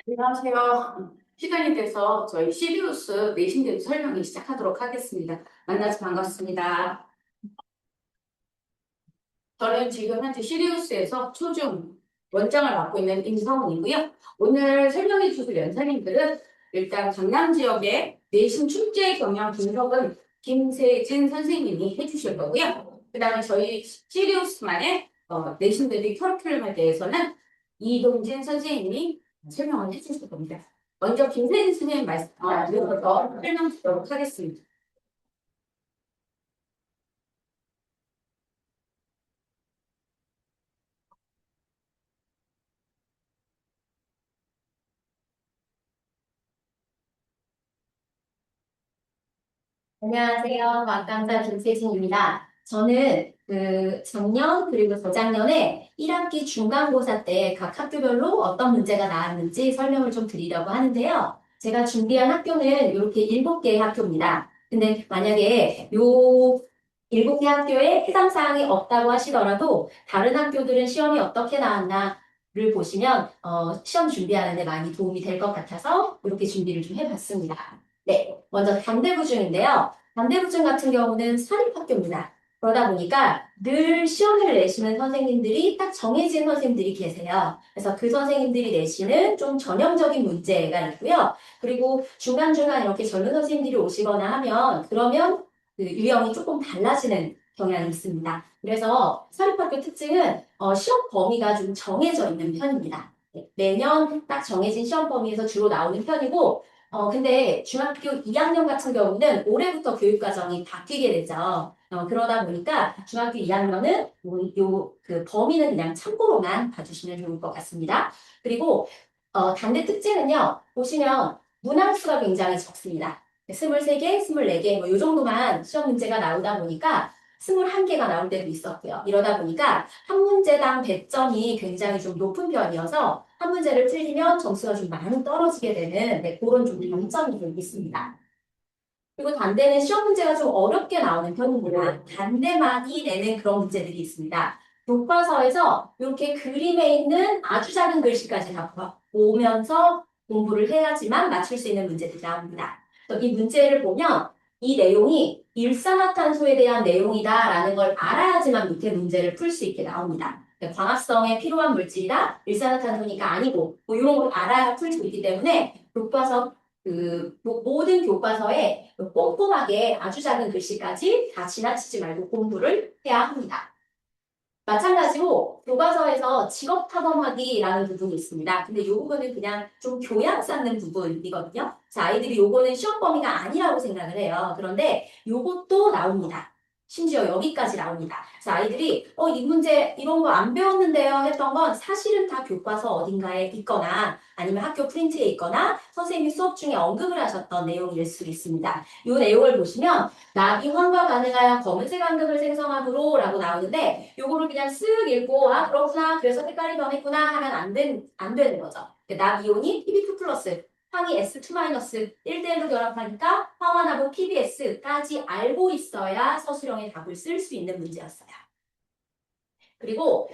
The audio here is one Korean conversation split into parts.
안녕하세요. 시간이 돼서 저희 시리우스 내신대도 설명을 시작하도록 하겠습니다. 만나서 반갑습니다. 저는 지금 현재 시리우스에서 초중 원장을 맡고 있는 임성훈이고요. 오늘 설명해 주실 연사님들은 일단 강남 지역의 내신 축제 경영 분석은 김세진 선생님이 해주실 거고요. 그 다음에 저희 시리우스만의 내신들이 커리큘럼에 대해서는 이동진 선생님이 설명을 해주실 겁니다. 먼저 김세진 선생님 드려서 설명드리도록 하겠습니다. 안녕하세요. 마감사 김세진입니다. 저는 작년 그리고 저작년에 1학기 중간고사 때 각 학교별로 어떤 문제가 나왔는지 설명을 좀 드리려고 하는데요. 제가 준비한 학교는 이렇게 7개의 학교입니다. 근데 만약에 요 7개 학교에 해당 사항이 없다고 하시더라도 다른 학교들은 시험이 어떻게 나왔나를 보시면 시험 준비하는 데 많이 도움이 될 것 같아서 이렇게 준비를 좀 해봤습니다. 네, 먼저 단대부중인데요. 반대부증 같은 경우는 사립학교입니다. 그러다 보니까 늘 시험을 내시는 선생님들이 딱 정해진 선생님들이 계세요. 그래서 그 선생님들이 내시는 좀 전형적인 문제가 있고요. 그리고 중간중간 이렇게 젊은 선생님들이 오시거나 하면 그러면 그 유형이 조금 달라지는 경향이 있습니다. 그래서 사립학교 특징은 시험 범위가 좀 정해져 있는 편입니다. 네, 매년 딱 정해진 시험 범위에서 주로 나오는 편이고 근데 중학교 2학년 같은 경우는 올해부터 교육과정이 바뀌게 되죠. 그러다 보니까 중학교 2학년은 그 범위는 그냥 참고로만 봐주시면 좋을 것 같습니다. 그리고 단대 특징은요, 보시면 문항수가 굉장히 적습니다. 23개, 24개, 뭐 이 정도만 시험 문제가 나오다 보니까 21개가 나올 때도 있었고요. 이러다 보니까 한 문제당 배점이 굉장히 좀 높은 편이어서 한 문제를 틀리면 점수가 좀 많이 떨어지게 되는 그런 좀 장점이 좀 있습니다. 그리고 단대는 시험 문제가 좀 어렵게 나오는 편입니다. 단대만이 내는 그런 문제들이 있습니다. 교과서에서 이렇게 그림에 있는 아주 작은 글씨까지 다 보면서 공부를 해야지만 맞출 수 있는 문제들이 나옵니다. 그래서 이 문제를 보면 이 내용이 일산화탄소에 대한 내용이다라는 걸 알아야지만 밑에 문제를 풀 수 있게 나옵니다. 광합성에 필요한 물질이다, 일산화탄소니까 아니고 뭐 이런 걸 알아야 풀 수 있기 때문에 교과서 모든 교과서에 꼼꼼하게 아주 작은 글씨까지 다 지나치지 말고 공부를 해야 합니다. 마찬가지로 교과서에서 직업 탐험하기라는 부분이 있습니다. 근데 이 부분은 그냥 좀 교양 쌓는 부분이거든요. 자, 아이들이 요거는 시험 범위가 아니라고 생각을 해요. 그런데 요것도 나옵니다. 심지어 여기까지 나옵니다. 그래서 아이들이 이 문제 이런 거 안 배웠는데요 했던 건 사실은 다 교과서 어딘가에 있거나 아니면 학교 프린트에 있거나 선생님이 수업 중에 언급을 하셨던 내용일 수 있습니다. 이 내용을 보시면 나비 황과 가능하여 검은색 암극을 생성함으로 라고 나오는데 요거를 그냥 쓱 읽고 아 그렇구나 그래서 색깔이 변했구나 하면 안 되는 거죠. 나비온이 PB2 플러스 황이 S2 마이너스 1대1로 결합하니까 황화나무 PBS까지 알고 있어야 서술형의 답을 쓸 수 있는 문제였어요. 그리고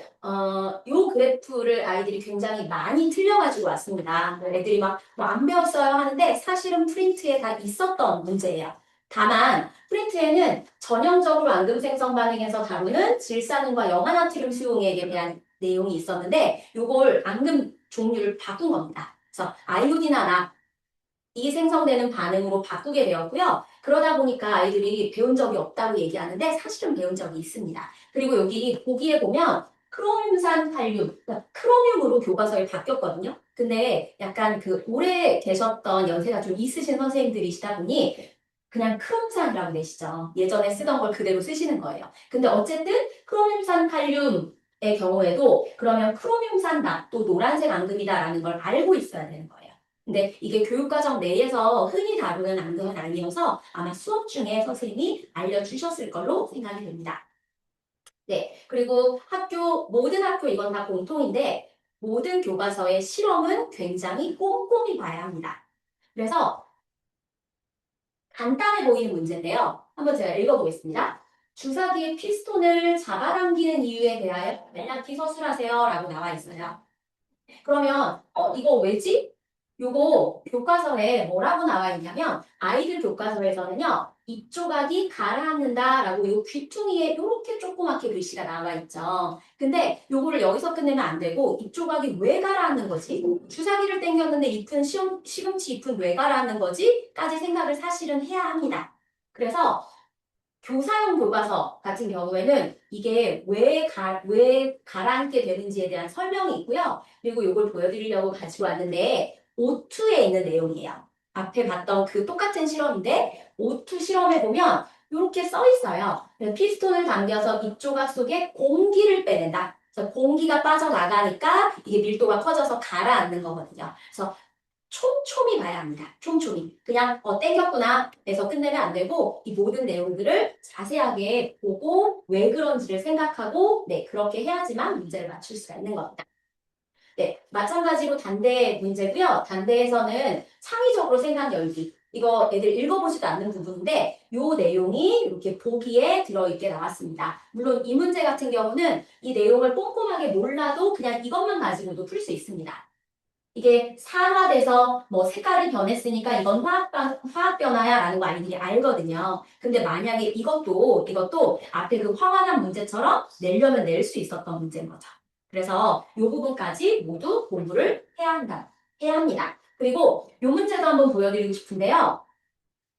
요 그래프를 아이들이 굉장히 많이 틀려가지고 왔습니다. 애들이 막 뭐 안 배웠어요 하는데 사실은 프린트에 다 있었던 문제예요. 다만 프린트에는 전형적으로 앙금 생성 반응에서 다루는 질산음과 영화나트륨 수용액에 대한 내용이 있었는데 요걸 앙금 종류를 바꾼 겁니다. 그래서 아이오딘 이 생성되는 반응으로 바꾸게 되었고요. 그러다 보니까 아이들이 배운 적이 없다고 얘기하는데 사실은 배운 적이 있습니다. 그리고 여기 보기에 보면 크롬산 칼륨, 그러니까 크로뮴으로 교과서에 바뀌었거든요. 근데 약간 그 오래 계셨던 연세가 좀 있으신 선생님들이시다 보니 그냥 크롬산이라고 내시죠. 예전에 쓰던 걸 그대로 쓰시는 거예요. 근데 어쨌든 크로뮴산 칼륨의 경우에도 그러면 크로뮴산 납도 노란색 앙금이다라는 걸 알고 있어야 되는 거예요. 근데 이게 교육과정 내에서 흔히 다루는 앙금은 아니어서 아마 수업 중에 선생님이 알려주셨을 걸로 생각이 됩니다. 네. 그리고 모든 학교 이건 다 공통인데 모든 교과서의 실험은 굉장히 꼼꼼히 봐야 합니다. 그래서 간단해 보이는 문제인데요. 한번 제가 읽어보겠습니다. 주사기의 피스톤을 잡아당기는 이유에 대하여 멜랑키 서술하세요 라고 나와 있어요. 그러면 이거 왜지? 요거 교과서에 뭐라고 나와 있냐면 아이들 교과서에서는요. 입조각이 가라앉는다라고 요 귀퉁이에 요렇게 조그맣게 글씨가 나와 있죠. 근데 요거를 여기서 끝내면 안 되고 입조각이 왜 가라앉는 거지? 주사기를 당겼는데 잎은 시금치 잎은 왜 가라앉는 거지? 까지 생각을 사실은 해야 합니다. 그래서 교사용 교과서 같은 경우에는 이게 왜 가라앉게 되는지에 대한 설명이 있고요. 그리고 이걸 보여드리려고 가지고 왔는데 O2에 있는 내용이에요. 앞에 봤던 그 똑같은 실험인데 O2 실험에 보면 이렇게 써 있어요. 피스톤을 당겨서 잎 조각 속에 공기를 빼낸다. 그래서 공기가 빠져나가니까 이게 밀도가 커져서 가라앉는 거거든요. 그래서 촘촘히 봐야 합니다. 촘촘히. 그냥 땡겼구나 해서 끝내면 안 되고 이 모든 내용들을 자세하게 보고 왜 그런지를 생각하고 네 그렇게 해야지만 문제를 맞출 수가 있는 겁니다. 네, 마찬가지로 단대 문제고요. 단대에서는 창의적으로 생각 열기. 이거 애들 읽어보지도 않는 부분인데 요 내용이 이렇게 보기에 들어있게 나왔습니다. 물론 이 문제 같은 경우는 이 내용을 꼼꼼하게 몰라도 그냥 이것만 가지고도 풀 수 있습니다. 이게 산화돼서 뭐 색깔이 변했으니까 이건 화학 변화야라는 거 아이들이 알거든요. 근데 만약에 이것도 앞에 그 화환한 문제처럼 내려면 낼 수 있었던 문제인 거죠. 그래서 이 부분까지 모두 공부를 해야 합니다. 그리고 이 문제도 한번 보여드리고 싶은데요.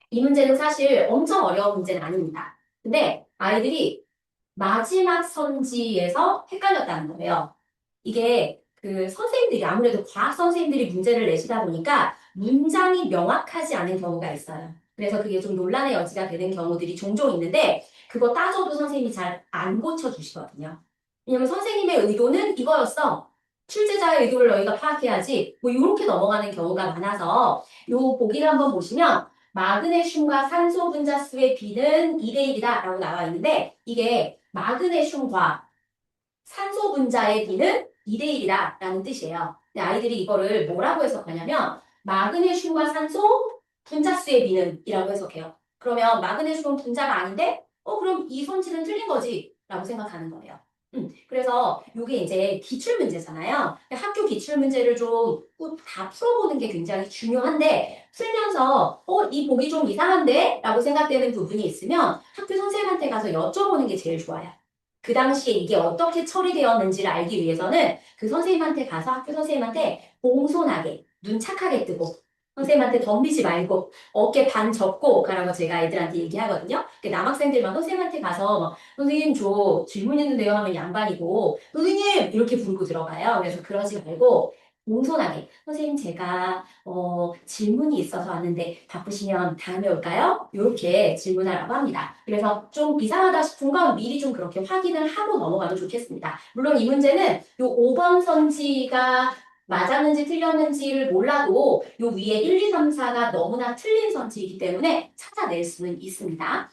이 문제는 사실 엄청 어려운 문제는 아닙니다. 근데 아이들이 마지막 선지에서 헷갈렸다는 거예요. 이게 그 선생님들이 아무래도 과학 선생님들이 문제를 내시다 보니까 문장이 명확하지 않은 경우가 있어요. 그래서 그게 좀 논란의 여지가 되는 경우들이 종종 있는데 그거 따져도 선생님이 잘 안 고쳐주시거든요. 왜냐면 선생님의 의도는 이거였어. 출제자의 의도를 너희가 파악해야지. 뭐 이렇게 넘어가는 경우가 많아서 요 보기를 한번 보시면 마그네슘과 산소 분자수의 비는 2대1이다 라고 나와 있는데 이게 마그네슘과 산소 분자의 비는 2대1이다 라는 뜻이에요. 근데 아이들이 이거를 뭐라고 해석하냐면 마그네슘과 산소 분자수의 비는 이라고 해석해요. 그러면 마그네슘은 분자가 아닌데 그럼 이 선지는 틀린 거지 라고 생각하는 거예요. 그래서 이게 이제 기출문제잖아요. 학교 기출문제를 좀 꼭 다 풀어보는 게 굉장히 중요한데 풀면서 이 보기 좀 이상한데? 라고 생각되는 부분이 있으면 학교 선생님한테 가서 여쭤보는 게 제일 좋아요. 그 당시에 이게 어떻게 처리되었는지를 알기 위해서는 그 선생님한테 가서 학교 선생님한테 공손하게 눈 착하게 뜨고 선생님한테 덤비지 말고 어깨 반 접고 가라고 제가 애들한테 얘기하거든요. 남학생들만 선생님한테 가서 막 선생님 저 질문 있는데요 하면 양반이고 선생님 이렇게 부르고 들어가요. 그래서 그러지 말고 공손하게 선생님 제가 질문이 있어서 왔는데 바쁘시면 다음에 올까요? 이렇게 질문하라고 합니다. 그래서 좀 이상하다 싶은 건 미리 좀 그렇게 확인을 하고 넘어가면 좋겠습니다. 물론 이 문제는 요 5번 선지가 맞았는지 틀렸는지를 몰라도 요 위에 1, 2, 3, 4가 너무나 틀린 선지이기 때문에 찾아낼 수는 있습니다.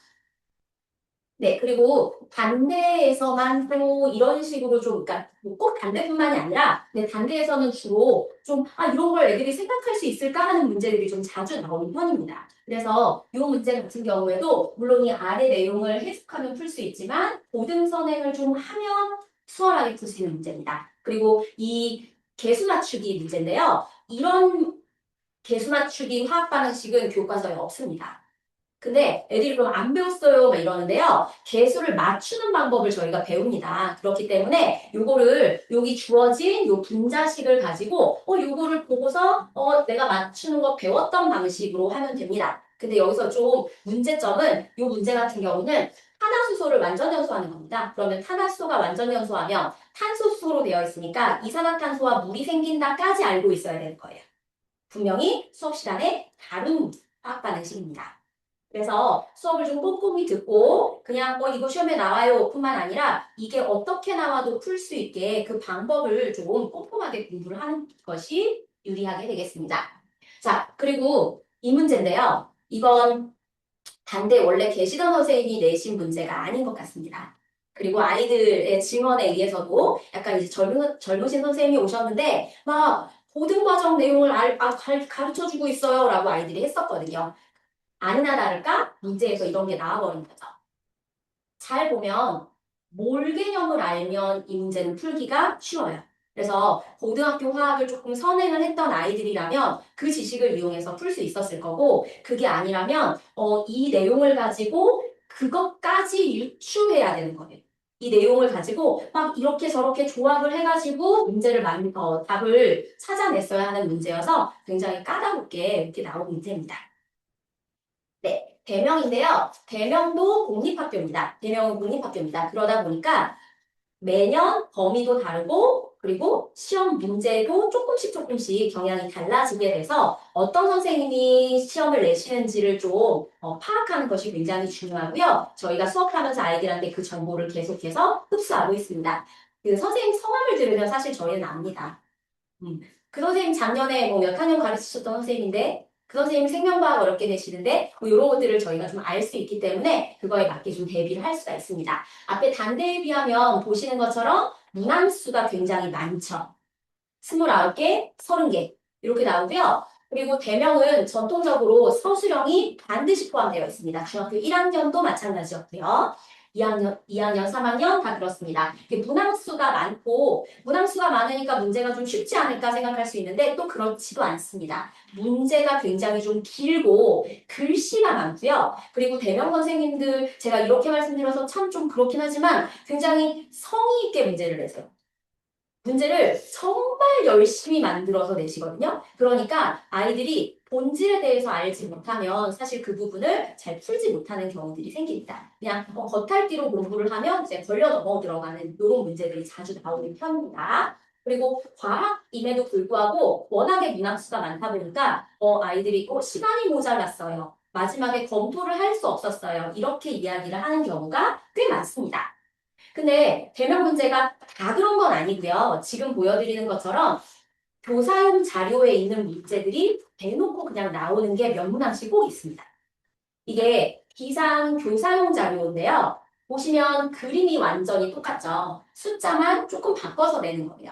네, 그리고 단대에서만 또 이런 식으로 좀, 그러니까 뭐꼭 단대뿐만이 아니라, 근데 단대에서는 주로 좀, 이런 걸 애들이 생각할 수 있을까 하는 문제들이 좀 자주 나오는 편입니다. 그래서 이 문제 같은 경우에도, 물론 이 아래 내용을 해석하면 풀 수 있지만, 고등선행을 좀 하면 수월하게 풀 수 있는 문제입니다. 그리고 이 개수 맞추기 문제인데요. 이런 개수 맞추기 화학 반응식은 교과서에 없습니다. 근데 애들이 그럼 안 배웠어요 막 이러는데요. 개수를 맞추는 방법을 저희가 배웁니다. 그렇기 때문에 요거를 여기 주어진 요 분자식을 가지고 요거를 보고서 내가 맞추는 거 배웠던 방식으로 하면 됩니다. 근데 여기서 좀 문제점은 요 문제 같은 경우는 탄화수소를 완전 연소하는 겁니다. 그러면 탄화수소가 완전 연소하면 탄소수소로 되어 있으니까 이산화탄소와 물이 생긴다까지 알고 있어야 되는 거예요. 분명히 수업 시간에 다른 화학 반응식입니다. 그래서 수업을 좀 꼼꼼히 듣고 그냥 이거 시험에 나와요 뿐만 아니라 이게 어떻게 나와도 풀 수 있게 그 방법을 좀 꼼꼼하게 공부를 하는 것이 유리하게 되겠습니다. 자, 그리고 이 문제인데요. 이건 단대 원래 계시던 선생님이 내신 문제가 아닌 것 같습니다. 그리고 아이들의 증언에 의해서도 약간 이제 젊으신 선생님이 오셨는데 막 고등과정 내용을 가르쳐주고 있어요 라고 아이들이 했었거든요. 아니나 다를까 문제에서 이런 게 나와버린 거죠. 잘 보면 몰 개념을 알면 이 문제는 풀기가 쉬워요. 그래서 고등학교 화학을 조금 선행을 했던 아이들이라면 그 지식을 이용해서 풀 수 있었을 거고, 그게 아니라면 이 내용을 가지고 그것까지 유추해야 되는 거예요. 이 내용을 가지고 막 이렇게 저렇게 조합을 해가지고 답을 찾아냈어야 하는 문제여서 굉장히 까다롭게 이렇게 나온 문제입니다. 네, 대명인데요. 대명도 공립학교입니다. 대명은 공립학교입니다. 그러다 보니까 매년 범위도 다르고 그리고 시험 문제도 조금씩 경향이 달라지게 돼서 어떤 선생님이 시험을 내시는지를 좀 파악하는 것이 굉장히 중요하고요. 저희가 수업하면서 아이들한테 그 정보를 계속해서 흡수하고 있습니다. 그 선생님 성함을 들으면 사실 저희는 압니다. 그 선생님 작년에 뭐 몇 학년 가르치셨던 선생님인데 그 선생님 생명과학 어렵게 되시는데 뭐 이런 것들을 저희가 좀 알 수 있기 때문에 그거에 맞게 좀 대비를 할 수가 있습니다. 앞에 단대에 비하면 보시는 것처럼 문항수가 굉장히 많죠. 29개, 30개 이렇게 나오고요. 그리고 대명은 전통적으로 서술형이 반드시 포함되어 있습니다. 중학교 1학년도 마찬가지였고요. 2학년, 3학년 다 그렇습니다. 문항수가 많고 문항수가 많으니까 문제가 좀 쉽지 않을까 생각할 수 있는데 또 그렇지도 않습니다. 문제가 굉장히 좀 길고 글씨가 많고요. 그리고 대명 선생님들 제가 이렇게 말씀드려서 참 좀 그렇긴 하지만 굉장히 성의 있게 문제를 내세요. 문제를 정말 열심히 만들어서 내시거든요. 그러니까 아이들이 본질에 대해서 알지 못하면 사실 그 부분을 잘 풀지 못하는 경우들이 생깁니다. 그냥 겉핥기로 공부를 하면 이제 걸려 넘어 들어가는 이런 문제들이 자주 나오는 편입니다. 그리고 과학임에도 불구하고 워낙에 문항수가 많다 보니까 아이들이 시간이 모자랐어요. 마지막에 검토를 할 수 없었어요. 이렇게 이야기를 하는 경우가 꽤 많습니다. 근데 대면 문제가 다 그런 건 아니고요. 지금 보여드리는 것처럼 교사용 자료에 있는 문제들이 대놓고 그냥 나오는 게 몇 문항씩 꼭 있습니다. 이게 비상 교사용 자료인데요. 보시면 그림이 완전히 똑같죠. 숫자만 조금 바꿔서 내는 거예요.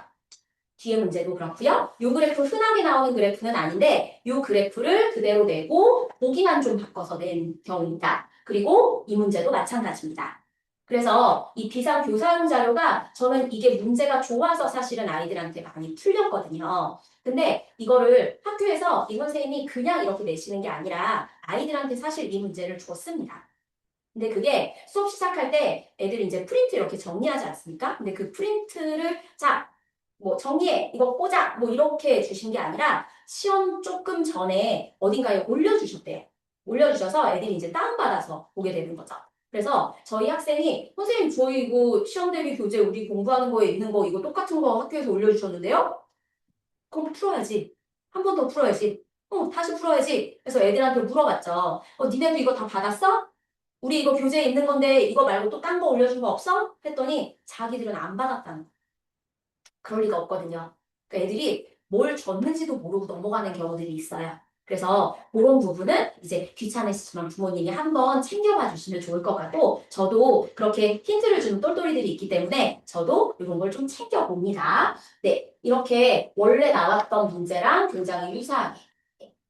뒤에 문제도 그렇고요. 이 그래프 흔하게 나오는 그래프는 아닌데 이 그래프를 그대로 내고 보기만 좀 바꿔서 낸 경우입니다. 그리고 이 문제도 마찬가지입니다. 그래서 이 비상교사용 자료가 저는 이게 문제가 좋아서 사실은 아이들한테 많이 풀렸거든요. 근데 이거를 학교에서 이 선생님이 그냥 이렇게 내시는 게 아니라 아이들한테 사실 이 문제를 줬습니다. 근데 그게 수업 시작할 때 애들이 이제 프린트 이렇게 정리하지 않습니까? 근데 그 프린트를 뭐 정리해 이거 꽂아 뭐 이렇게 주신 게 아니라 시험 조금 전에 어딘가에 올려주셨대요. 올려주셔서 애들이 이제 다운받아서 보게 되는 거죠. 그래서 저희 학생이 선생님 저희 이거 시험 대비 교재 우리 공부하는 거에 있는 거 이거 똑같은 거 학교에서 올려주셨는데요? 그럼 풀어야지. 한 번 더 풀어야지. 다시 풀어야지. 그래서 애들한테 물어봤죠. 니네도 이거 다 받았어? 우리 이거 교재에 있는 건데 이거 말고 또 딴 거 올려준 거 없어? 했더니 자기들은 안 받았다는 거. 그럴 리가 없거든요. 그러니까 애들이 뭘 줬는지도 모르고 넘어가는 경우들이 있어요. 그래서 그런 부분은 이제 귀찮으시지만 부모님이 한번 챙겨봐 주시면 좋을 것 같고 저도 그렇게 힌트를 주는 똘똘이들이 있기 때문에 저도 이런 걸 좀 챙겨봅니다. 네, 이렇게 원래 나왔던 문제랑 굉장히 유사하게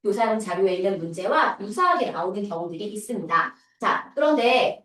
교사용 자료에 있는 문제와 유사하게 나오는 경우들이 있습니다. 자, 그런데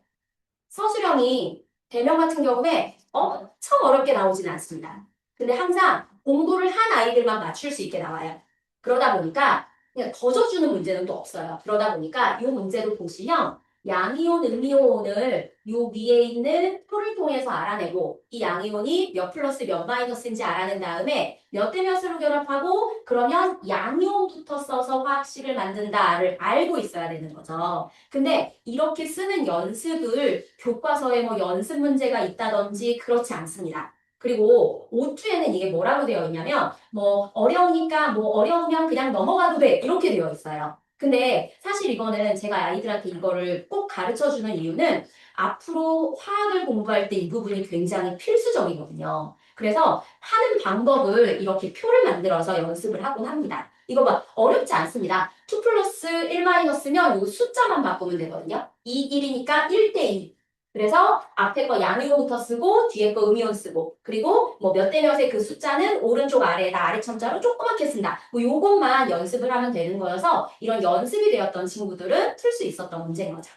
서술형이 대명 같은 경우에 엄청 어렵게 나오지는 않습니다. 근데 항상 공부를 한 아이들만 맞출 수 있게 나와요. 그러다 보니까 그냥 더 져주는 문제는 또 없어요. 그러다 보니까 이 문제도 보시면 양이온, 음이온을 이 위에 있는 표를 통해서 알아내고 이 양이온이 몇 플러스 몇 마이너스인지 알아낸 다음에 몇 대 몇으로 결합하고 그러면 양이온부터 써서 화학식을 만든다를 알고 있어야 되는 거죠. 근데 이렇게 쓰는 연습을 교과서에 뭐 연습 문제가 있다든지 그렇지 않습니다. 그리고 O2에는 이게 뭐라고 되어 있냐면 뭐 어려우니까 뭐 어려우면 그냥 넘어가도 돼 이렇게 되어 있어요. 근데 사실 이거는 제가 아이들한테 이거를 꼭 가르쳐 주는 이유는 앞으로 화학을 공부할 때 이 부분이 굉장히 필수적이거든요. 그래서 하는 방법을 이렇게 표를 만들어서 연습을 하곤 합니다. 이거 봐, 어렵지 않습니다. 2 플러스 1 마이너스면 이 숫자만 바꾸면 되거든요. 2, 1이니까 1대2. 그래서 앞에 거 양이온부터 쓰고 뒤에 거 음이온 쓰고 그리고 뭐 몇 대 몇의 그 숫자는 오른쪽 아래에다 아래 첨자로 조그맣게 쓴다. 뭐 요것만 연습을 하면 되는 거여서 이런 연습이 되었던 친구들은 풀 수 있었던 문제인 거죠.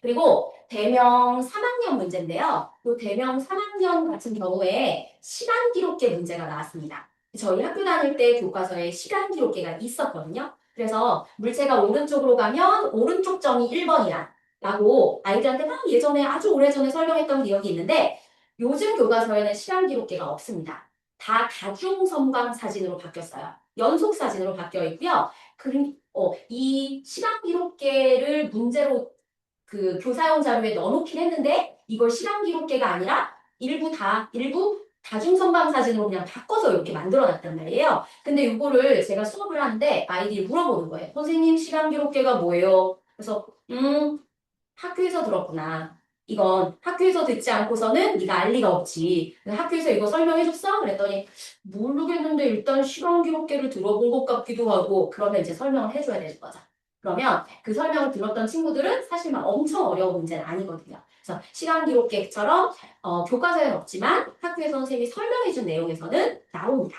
그리고 대명 3학년 문제인데요. 이 대명 3학년 같은 경우에 시간 기록계 문제가 나왔습니다. 저희 학교 다닐 때 교과서에 시간 기록계가 있었거든요. 그래서 물체가 오른쪽으로 가면 오른쪽 점이 1번이라 라고 아이들한테 막 예전에 아주 오래전에 설명했던 기억이 있는데 요즘 교과서에는 시간 기록계가 없습니다. 다 다중섬광 사진으로 바뀌었어요. 연속 사진으로 바뀌어 있고요. 이 시간 기록계를 문제로 그 교사용 자료에 넣어놓긴 했는데 이걸 시간 기록계가 아니라 일부 다중성방 사진으로 그냥 바꿔서 이렇게 만들어 놨단 말이에요. 근데 이거를 제가 수업을 하는데 아이들이 물어보는 거예요. 선생님 시간 기록계가 뭐예요? 그래서 학교에서 들었구나. 이건 학교에서 듣지 않고서는 네가 알 리가 없지. 학교에서 이거 설명해줬어? 그랬더니 모르겠는데 일단 시간 기록계를 들어본 것 같기도 하고 그러면 이제 설명을 해줘야 되는 거죠. 그러면 그 설명을 들었던 친구들은 사실 막 엄청 어려운 문제는 아니거든요. 그래서 시간 기록계처럼 교과서에는 없지만 학교에서 선생님이 설명해준 내용에서는 나옵니다.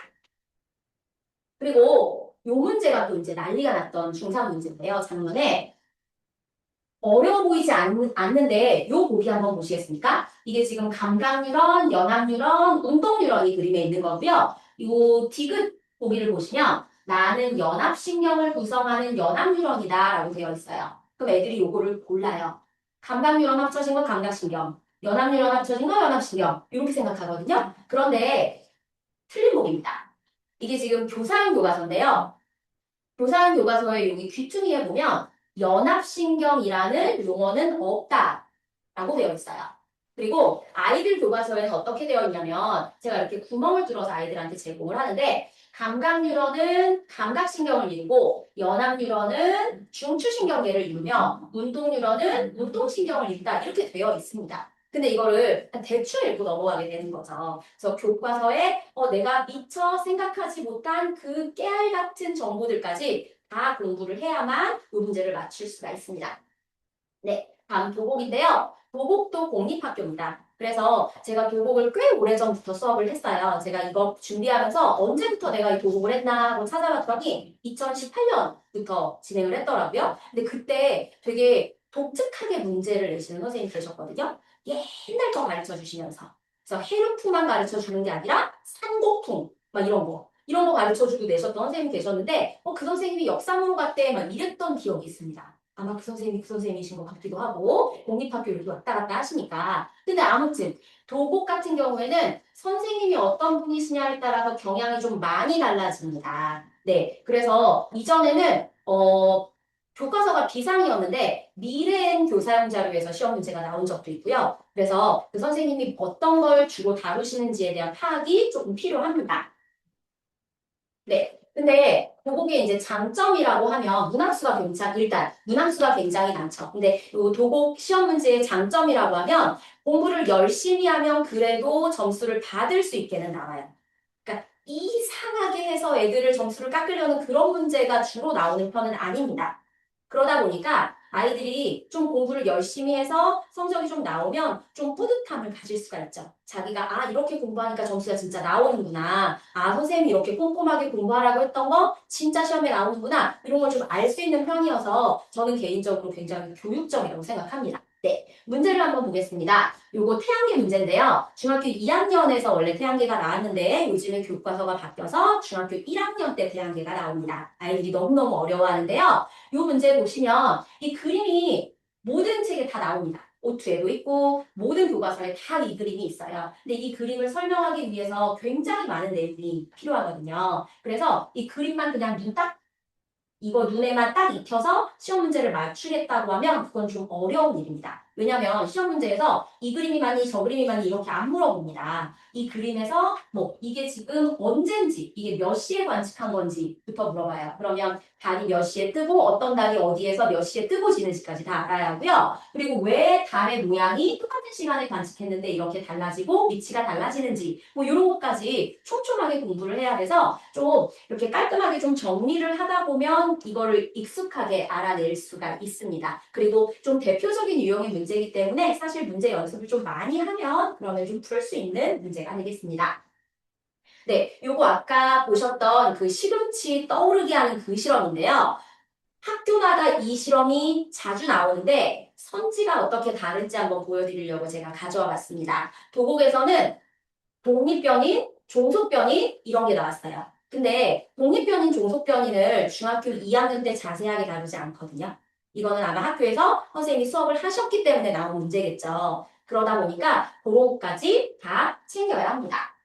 그리고 요 문제가 또 이제 난리가 났던 중3 문제인데요. 작년에 어려워 보이지 않는데 요 보기 한번 보시겠습니까? 이게 지금 감각뉴런, 연합뉴런, 운동뉴런이 그림에 있는 거고요. 요 디귿 보기를 보시면 나는 연합신경을 구성하는 연합뉴런이다 라고 되어 있어요. 그럼 애들이 요거를 골라요. 감각뉴런 합쳐진 거 감각신경, 연합뉴런 합쳐진 거 연합신경 이렇게 생각하거든요. 그런데 틀린 보기입니다. 이게 지금 교사용 교과서인데요. 교사용 교과서의 여기 귀퉁이에 보면 연합신경이라는 용어는 없다라고 되어 있어요. 그리고 아이들 교과서에는 어떻게 되어 있냐면 제가 이렇게 구멍을 뚫어서 아이들한테 제공을 하는데 감각뉴런은 감각신경을 이루고 연합뉴런은 중추신경계를 이루며 운동뉴런은 운동신경을 이룬다 이렇게 되어 있습니다. 근데 이거를 대충 읽고 넘어가게 되는 거죠. 그래서 교과서에 내가 미처 생각하지 못한 그 깨알 같은 정보들까지 다 공부를 해야만 이 문제를 맞출 수가 있습니다. 네, 다음 도곡인데요. 도곡도 공립학교입니다. 그래서 제가 도곡을 꽤 오래전부터 수업을 했어요. 제가 이거 준비하면서 언제부터 내가 이 도곡을 했나 하고 찾아봤더니 2018년부터 진행을 했더라고요. 근데 그때 되게 독특하게 문제를 내시는 선생님이 계셨거든요. 옛날 거 가르쳐 주시면서. 그래서 해루풍만 가르쳐 주는 게 아니라 산곡풍, 막 이런 거 가르쳐 주고 내셨던 선생님이 계셨는데, 그 선생님이 역사문호 같대 막 이랬던 기억이 있습니다. 아마 그 선생님이 그 선생님이신 것 같기도 하고 공립학교 이렇게 왔다 갔다 하시니까 근데 아무튼 도곡 같은 경우에는 선생님이 어떤 분이시냐에 따라서 경향이 좀 많이 달라집니다. 네, 그래서 이전에는 교과서가 비상이었는데 미래엔 교사용 자료에서 시험 문제가 나온 적도 있고요. 그래서 그 선생님이 어떤 걸 주로 다루시는지에 대한 파악이 조금 필요합니다. 네. 근데 도곡의 이제 장점이라고 하면 일단 문항수가 굉장히 많죠. 근데 요 도곡 시험 문제의 장점이라고 하면 공부를 열심히 하면 그래도 점수를 받을 수 있게는 나와요. 그러니까 이상하게 해서 애들을 점수를 깎으려는 그런 문제가 주로 나오는 편은 아닙니다. 그러다 보니까 아이들이 좀 공부를 열심히 해서 성적이 좀 나오면 좀 뿌듯함을 가질 수가 있죠. 자기가 이렇게 공부하니까 점수가 진짜 나오는구나. 선생님이 이렇게 꼼꼼하게 공부하라고 했던 거 진짜 시험에 나오는구나. 이런 걸 좀 알 수 있는 편이어서 저는 개인적으로 굉장히 교육적이라고 생각합니다. 네, 문제를 한번 보겠습니다. 요거 태양계 문제인데요. 중학교 2학년에서 원래 태양계가 나왔는데 요즘에 교과서가 바뀌어서 중학교 1학년 때 태양계가 나옵니다. 아이들이 너무너무 어려워하는데요. 요 문제 보시면 이 그림이 모든 책에 다 나옵니다. 오투에도 있고 모든 교과서에 다 이 그림이 있어요. 근데 이 그림을 설명하기 위해서 굉장히 많은 내용이 필요하거든요. 그래서 이 그림만 그냥 이거 눈에만 딱 익혀서 시험 문제를 맞추겠다고 하면 그건 좀 어려운 일입니다. 왜냐하면 시험 문제에서 이 그림이 맞니 저 그림이 맞니 이렇게 안 물어봅니다. 이 그림에서 이게 지금 언젠지 이게 몇 시에 관측한 건지부터 물어봐요. 그러면 달이 몇 시에 뜨고 어떤 달이 어디에서 몇 시에 뜨고 지는지까지 다 알아야 하고요. 그리고 왜 달의 모양이 똑같은 시간에 관측했는데 이렇게 달라지고 위치가 달라지는지 이런 것까지 촘촘하게 공부를 해야 돼서 좀 이렇게 깔끔하게 좀 정리를 하다 보면 이거를 익숙하게 알아낼 수가 있습니다. 그리고 좀 대표적인 유형의 문제이기 때문에 사실 문제 연습을 좀 많이 하면 그러면 좀 풀 수 있는 문제가 되겠습니다. 네, 요거 아까 보셨던 그 시금치 떠오르게 하는 그 실험인데요. 학교마다 이 실험이 자주 나오는데 선지가 어떻게 다른지 한번 보여드리려고 제가 가져와 봤습니다. 도곡에서는 독립변인, 종속변인 이런 게 나왔어요. 근데 독립변인, 종속변인을 중학교 2학년 때 자세하게 다루지 않거든요. 이거는 아마 학교에서 선생님이 수업을 하셨기 때문에 나온 문제겠죠. 그러다 보니까 그런 것까지 다 챙겨야 합니다.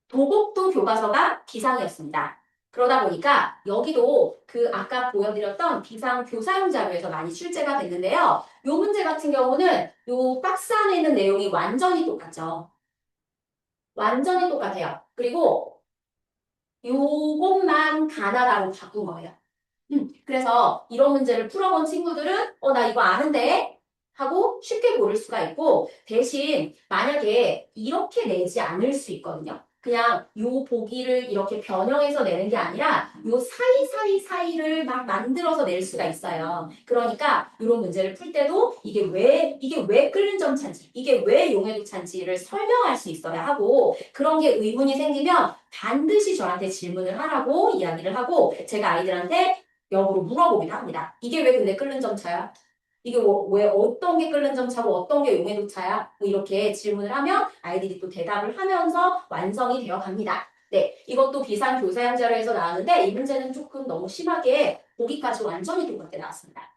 도곡도 교과서가 비상이었습니다. 그러다 보니까 여기도 그 아까 보여드렸던 비상 교사용 자료에서 많이 출제가 됐는데요. 이 문제 같은 경우는 이 박스 안에 있는 내용이 완전히 똑같죠. 완전히 똑같아요. 그리고 요것만 가나다로 바꾼 거예요. 그래서 이런 문제를 풀어본 친구들은 나 이거 아는데 하고 쉽게 고를 수가 있고 대신 만약에 이렇게 내지 않을 수 있거든요. 그냥 요 보기를 이렇게 변형해서 내는 게 아니라 요 사이사이를 막 만들어서 낼 수가 있어요. 그러니까 이런 문제를 풀 때도 이게 왜 끓는 점 찬지, 이게 왜 용해도 찬지를 설명할 수 있어야 하고 그런 게 의문이 생기면 반드시 저한테 질문을 하라고 이야기를 하고 제가 아이들한테 역으로 물어보기도 합니다. 이게 왜 근데 끓는 점차야? 이게 왜 어떤 게 끓는 점차고 어떤 게 용해도 차야? 뭐 이렇게 질문을 하면 아이들이 또 대답을 하면서 완성이 되어 갑니다. 네, 이것도 비상교사형 자료에서 나왔는데 이 문제는 조금 너무 심하게 보기까지 완전히 똑같게 나왔습니다.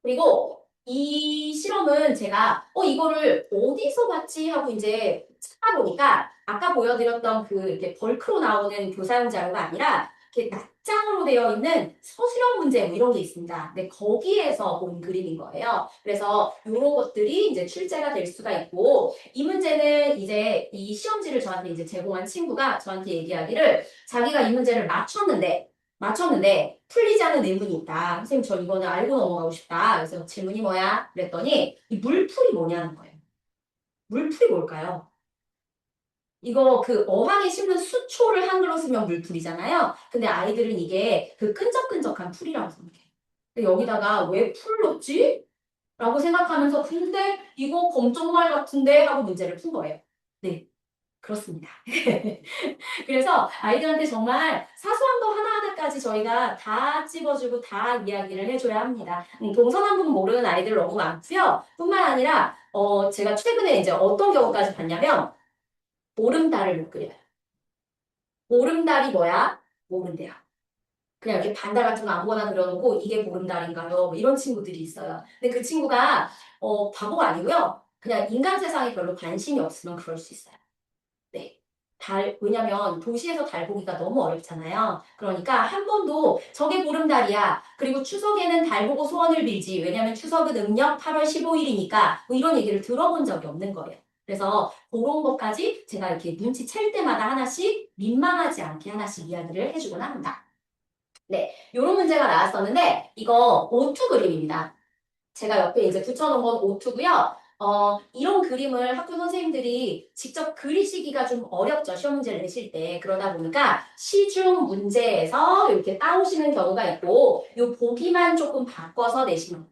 그리고 이 실험은 제가 이거를 어디서 봤지 하고 이제 찾아보니까 아까 보여드렸던 그 이렇게 벌크로 나오는 교사용 자료가 아니라 이렇게 낱장으로 되어 있는 서술형 문제 뭐 이런 게 있습니다. 근데 거기에서 본 그림인 거예요. 그래서 이런 것들이 이제 출제가 될 수가 있고 이 문제는 이제 이 시험지를 저한테 이제 제공한 친구가 저한테 얘기하기를 자기가 이 문제를 맞췄는데 풀리지 않는 의문이 있다. 선생님 저 이거는 알고 넘어가고 싶다. 그래서 질문이 뭐야? 그랬더니 이 물풀이 뭐냐는 거예요. 물풀이 뭘까요? 이거 그 어항에 심는 수초를 한글로 쓰면 물풀이잖아요. 근데 아이들은 이게 그 끈적끈적한 풀이라고 생각해. 근데 여기다가 왜 풀 넣지? 라고 생각하면서 근데 이거 검정말 같은데 하고 문제를 푼 거예요. 네, 그렇습니다. 그래서 아이들한테 정말 사소한 거 하나하나까지 저희가 다 찝어주고 다 이야기를 해줘야 합니다. 동서남북 모르는 아이들 너무 많고요. 뿐만 아니라 제가 최근에 이제 어떤 경우까지 봤냐면 보름달을 못 그려요. 보름달이 뭐야? 모른대요. 그냥 이렇게 반달 같은 거 아무거나 그려놓고 이게 보름달인가요? 뭐 이런 친구들이 있어요. 근데 그 친구가 바보가 아니고요. 그냥 인간 세상에 별로 관심이 없으면 그럴 수 있어요. 네. 왜냐면 도시에서 달 보기가 너무 어렵잖아요. 그러니까 한 번도 저게 보름달이야. 그리고 추석에는 달 보고 소원을 빌지. 왜냐면 추석은 음력 8월 15일이니까 뭐 이런 얘기를 들어본 적이 없는 거예요. 그래서 그런 것까지 제가 이렇게 눈치챌 때마다 하나씩 민망하지 않게 하나씩 이야기를 해주곤 합니다. 네, 이런 문제가 나왔었는데 이거 오투 그림입니다. 제가 옆에 이제 붙여놓은 건 오투고요. 이런 그림을 학교 선생님들이 직접 그리시기가 좀 어렵죠. 시험 문제를 내실 때. 그러다 보니까 시중 문제에서 이렇게 따오시는 경우가 있고, 요 보기만 조금 바꿔서 내시는 거예요.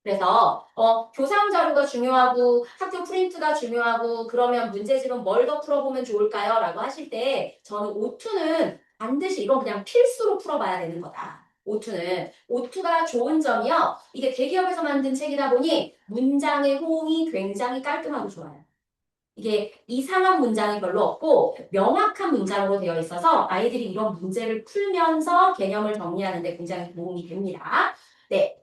그래서 교사용 자료가 중요하고 학교 프린트가 중요하고 그러면 문제집은 뭘 더 풀어보면 좋을까요? 라고 하실 때 저는 오투는 반드시 이건 그냥 필수로 풀어봐야 되는 거다. 오투가 좋은 점이요. 이게 대기업에서 만든 책이다 보니 문장의 호응이 굉장히 깔끔하고 좋아요. 이게 이상한 문장이 별로 없고 명확한 문장으로 되어 있어서 아이들이 이런 문제를 풀면서 개념을 정리하는 데 굉장히 도움이 됩니다. 네.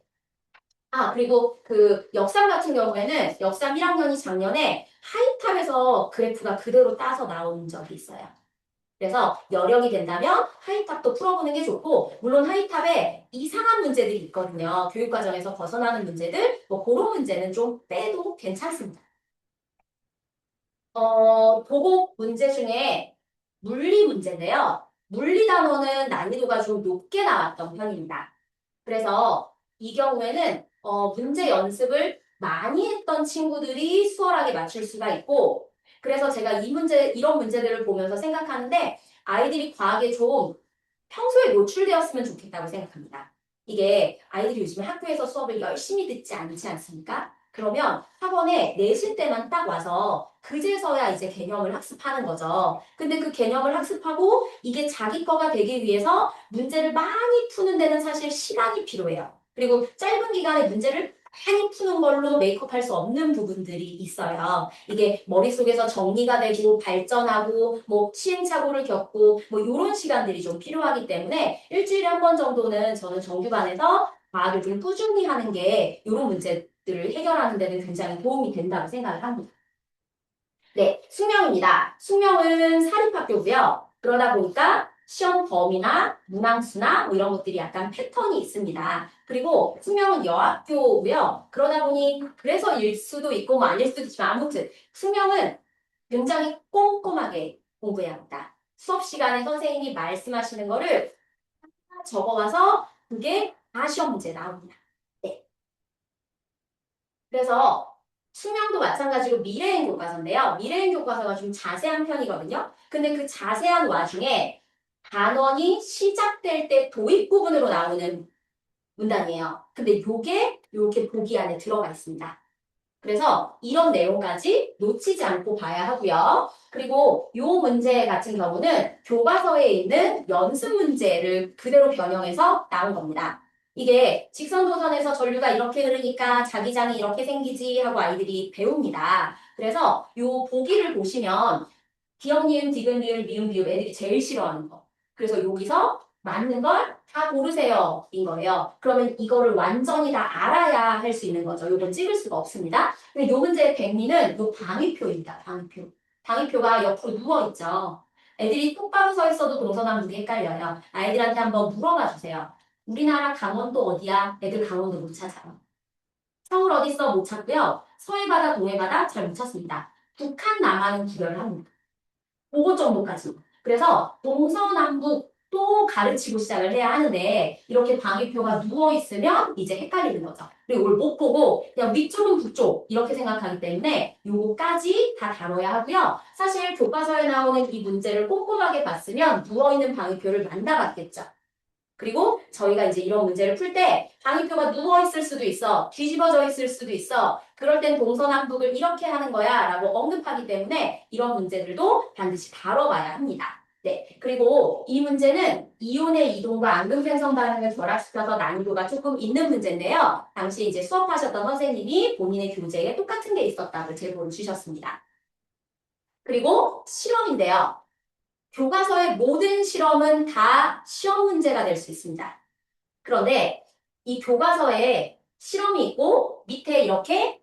그리고 그 역삼 같은 경우에는 역삼 1학년이 작년에 하이탑에서 그래프가 그대로 따서 나온 적이 있어요. 그래서 여력이 된다면 하이탑도 풀어보는 게 좋고 물론 하이탑에 이상한 문제들이 있거든요. 교육과정에서 벗어나는 문제들 뭐 그런 문제는 좀 빼도 괜찮습니다. 도곡 문제 중에 물리 문제인데요. 물리 단원은 난이도가 좀 높게 나왔던 편입니다. 그래서 이 경우에는 문제 연습을 많이 했던 친구들이 수월하게 맞출 수가 있고 그래서 제가 이런 문제들을 보면서 생각하는데 아이들이 과학에 좀 평소에 노출되었으면 좋겠다고 생각합니다. 이게 아이들이 요즘에 학교에서 수업을 열심히 듣지 않지 않습니까? 그러면 학원에 내실 때만 딱 와서 그제서야 이제 개념을 학습하는 거죠. 근데 그 개념을 학습하고 이게 자기 거가 되기 위해서 문제를 많이 푸는 데는 사실 시간이 필요해요. 그리고 짧은 기간에 문제를 많이 푸는 걸로 메이크업할 수 없는 부분들이 있어요. 이게 머릿속에서 정리가 되고 발전하고 뭐 시행착오를 겪고 뭐 이런 시간들이 좀 필요하기 때문에 일주일에 한 번 정도는 저는 정규반에서 과학을 좀 꾸준히 하는 게 이런 문제들을 해결하는 데는 굉장히 도움이 된다고 생각을 합니다. 네, 숙명입니다. 숙명은 사립학교고요. 그러다 보니까 시험 범위나 문항수나 뭐 이런 것들이 약간 패턴이 있습니다. 그리고 숙명은 여학교고요. 그러다 보니 그래서 일 수도 있고 뭐 아닐 수도 있지만 아무튼 숙명은 굉장히 꼼꼼하게 공부해야 합니다. 수업 시간에 선생님이 말씀하시는 거를 적어와서 그게 다 시험 문제에 나옵니다. 네. 그래서 수명도 마찬가지로 미래행 교과서인데요. 미래행 교과서가 좀 자세한 편이거든요. 근데 그 자세한 와중에 단원이 시작될 때 도입 부분으로 나오는 문단이에요. 근데 요게 이렇게 보기 안에 들어가 있습니다. 그래서 이런 내용까지 놓치지 않고 봐야 하고요. 그리고 요 문제 같은 경우는 교과서에 있는 연습 문제를 그대로 변형해서 나온 겁니다. 이게 직선도선에서 전류가 이렇게 흐르니까 자기장이 이렇게 생기지 하고 아이들이 배웁니다. 그래서 요 보기를 보시면 기억, 니은, 디귿, 리을, 미음, 비읍 애들이 제일 싫어하는 거. 그래서 여기서 맞는 걸 다 고르세요 인 거예요. 그러면 이거를 완전히 다 알아야 할 수 있는 거죠. 요건 찍을 수가 없습니다. 근데 요 문제의 백미는 요 방위표입니다. 방위표. 방위표가 옆으로 누워있죠. 애들이 똑바로 서 있어도 동서남북이 헷갈려요. 아이들한테 한번 물어봐 주세요. 우리나라 강원도 어디야? 애들 강원도 못 찾아요. 서울 어딨어? 못 찾고요. 서해바다, 동해바다 잘 못 찾습니다. 북한, 남한은 구별을 합니다. 그거 정도까지. 그래서 동서남북 또 가르치고 시작을 해야 하는데 이렇게 방위표가 누워있으면 이제 헷갈리는 거죠. 그리고 이걸 못 보고 그냥 위쪽은 북쪽 이렇게 생각하기 때문에 요거까지 다 다뤄야 하고요. 사실 교과서에 나오는 이 문제를 꼼꼼하게 봤으면 누워있는 방위표를 만나봤겠죠. 그리고 저희가 이제 이런 문제를 풀 때 방위표가 누워 있을 수도 있어. 뒤집어져 있을 수도 있어. 그럴 땐 동서남북을 이렇게 하는 거야 라고 언급하기 때문에 이런 문제들도 반드시 다뤄봐야 합니다. 네. 그리고 이 문제는 이온의 이동과 앙금생성 반응을 결합시켜서 난이도가 조금 있는 문제인데요. 당시 이제 수업하셨던 선생님이 본인의 교재에 똑같은 게 있었다고 제보를 주셨습니다. 그리고 실험인데요. 교과서의 모든 실험은 다 시험 문제가 될 수 있습니다. 그런데 이 교과서에 실험이 있고 밑에 이렇게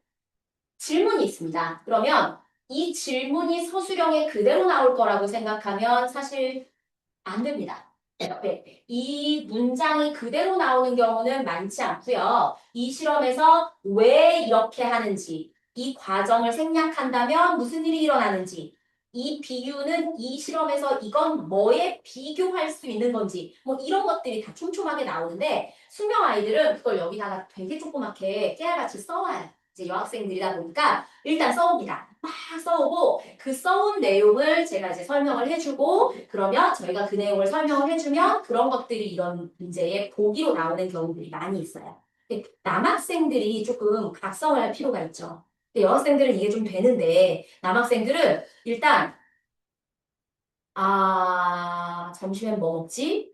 질문이 있습니다. 그러면 이 질문이 서술형에 그대로 나올 거라고 생각하면 사실 안 됩니다. 네. 이 문장이 그대로 나오는 경우는 많지 않고요. 이 실험에서 왜 이렇게 하는지, 이 과정을 생략한다면 무슨 일이 일어나는지, 이 비유는 이 실험에서 이건 뭐에 비교할 수 있는 건지, 뭐 이런 것들이 다 촘촘하게 나오는데 수명 아이들은 그걸 여기다가 되게 조그맣게 깨알같이 써와요. 이제 여학생들이다 보니까 일단 써옵니다. 막 써오고 그 써온 내용을 제가 이제 설명을 해주고 그러면 저희가 그 내용을 설명을 해주면 그런 것들이 이런 문제에 보기로 나오는 경우들이 많이 있어요. 근데 남학생들이 조금 각성을 할 필요가 있죠. 근데 여학생들은 이게 좀 되는데 남학생들은 일단 점심엔 뭐 먹지?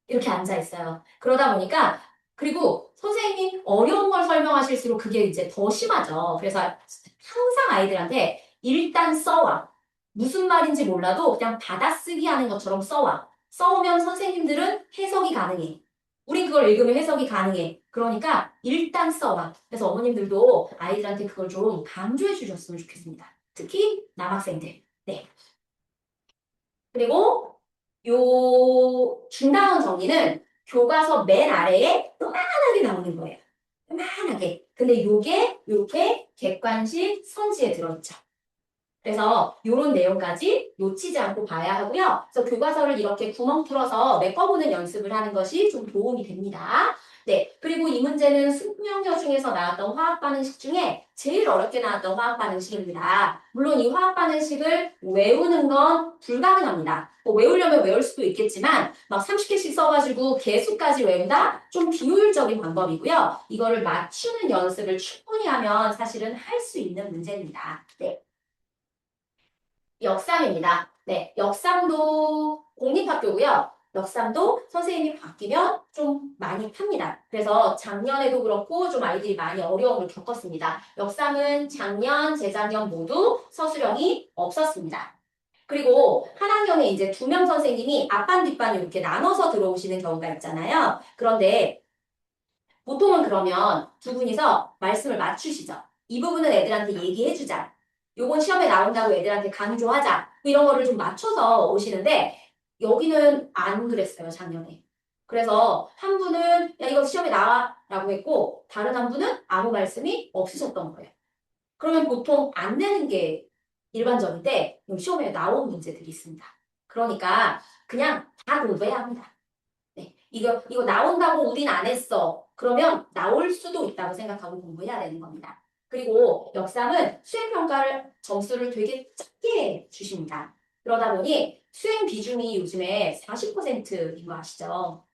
이렇게 앉아 있어요. 그러다 보니까 그리고 선생님이 어려운 걸 설명하실수록 그게 이제 더 심하죠. 그래서 항상 아이들한테 일단 써와. 무슨 말인지 몰라도 그냥 받아쓰기 하는 것처럼 써와. 써오면 선생님들은 해석이 가능해. 우린 그걸 읽으면 해석이 가능해. 그러니까 일단 써와. 그래서 어머님들도 아이들한테 그걸 좀 강조해 주셨으면 좋겠습니다. 특히 남학생들. 네. 그리고 요 중단원 정리는 교과서 맨 아래에 요만하게 나오는 거예요. 요만하게. 근데 요게 이렇게 객관식 선지에 들어있죠. 그래서 이런 내용까지 놓치지 않고 봐야 하고요. 그래서 교과서를 이렇게 구멍 뚫어서 메꿔보는 연습을 하는 것이 좀 도움이 됩니다. 네, 그리고 이 문제는 수명여 중에서 나왔던 화학 반응식 중에 제일 어렵게 나왔던 화학 반응식입니다. 물론 이 화학 반응식을 외우는 건 불가능합니다. 뭐 외우려면 외울 수도 있겠지만 막 30개씩 써가지고 개수까지 외운다? 좀 비효율적인 방법이고요. 이거를 맞추는 연습을 충분히 하면 사실은 할 수 있는 문제입니다. 네. 역삼입니다. 네, 역삼도 공립학교고요. 역삼도 선생님이 바뀌면 좀 많이 팝니다. 그래서 작년에도 그렇고 좀 아이들이 많이 어려움을 겪었습니다. 역삼은 작년, 재작년 모두 서술형이 없었습니다. 그리고 한 학년에 이제 2명 선생님이 앞반, 뒷반 이렇게 나눠서 들어오시는 경우가 있잖아요. 그런데 보통은 그러면 두 분이서 말씀을 맞추시죠. 이 부분은 애들한테 얘기해주자. 요건 시험에 나온다고 애들한테 강조하자. 뭐 이런 거를 좀 맞춰서 오시는데 여기는 안 그랬어요, 작년에. 그래서 한 분은 야 이거 시험에 나와 라고 했고 다른 한 분은 아무 말씀이 없으셨던 거예요. 그러면 보통 안 내는 게 일반적인데 시험에 나온 문제들이 있습니다. 그러니까 그냥 다 공부해야 합니다. 네, 이거 나온다고 우린 안 했어. 그러면 나올 수도 있다고 생각하고 공부해야 되는 겁니다. 그리고 역삼은 수행평가를 점수를 되게 작게 주십니다. 그러다 보니 수행 비중이 요즘에 40%인 거 아시죠?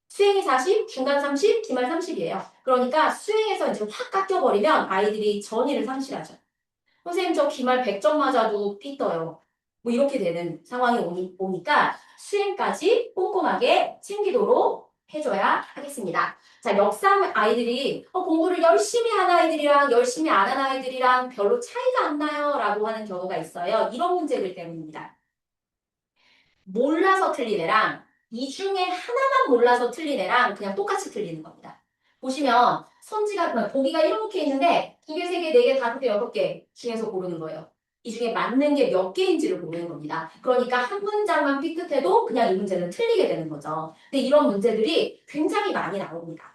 수행이 40, 중간 30, 기말 30이에요. 그러니까 수행에서 이제 확 깎여버리면 아이들이 전의를 상실하죠. 선생님 저 기말 100점 맞아도 삐 떠요. 뭐 이렇게 되는 상황이 오니까 수행까지 꼼꼼하게 챙기도록 해줘야 하겠습니다. 자, 역삼 아이들이 공부를 열심히 하는 아이들이랑 열심히 안 하는 아이들이랑 별로 차이가 안 나요 라고 하는 경우가 있어요. 이런 문제들 때문입니다. 몰라서 틀린 애랑 이 중에 하나만 몰라서 틀린 애랑 그냥 똑같이 틀리는 겁니다. 보시면 선지가 보기가 이렇게 있는데 2개, 3개, 4개, 5개, 6개 중에서 고르는 거예요. 이 중에 맞는 게 몇 개인지를 고르는 겁니다. 그러니까 한 문장만 삐끗해도 그냥 이 문제는 틀리게 되는 거죠. 근데 이런 문제들이 굉장히 많이 나옵니다.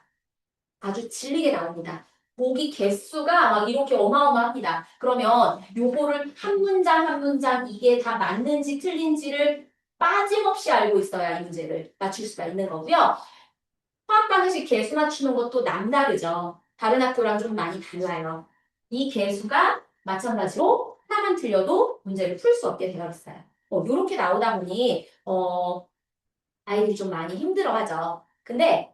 아주 질리게 나옵니다. 보기 개수가 막 이렇게 어마어마합니다. 그러면 요거를 한 문장 한 문장 이게 다 맞는지 틀린지를 빠짐없이 알고 있어야 이 문제를 맞출 수가 있는 거고요. 화학 방정식 개수 맞추는 것도 남다르죠. 다른 학교랑 좀 많이 달라요. 이 개수가 마찬가지로 하나만 틀려도 문제를 풀 수 없게 되어 있어요. 요렇게 나오다 보니 아이들이 좀 많이 힘들어하죠. 근데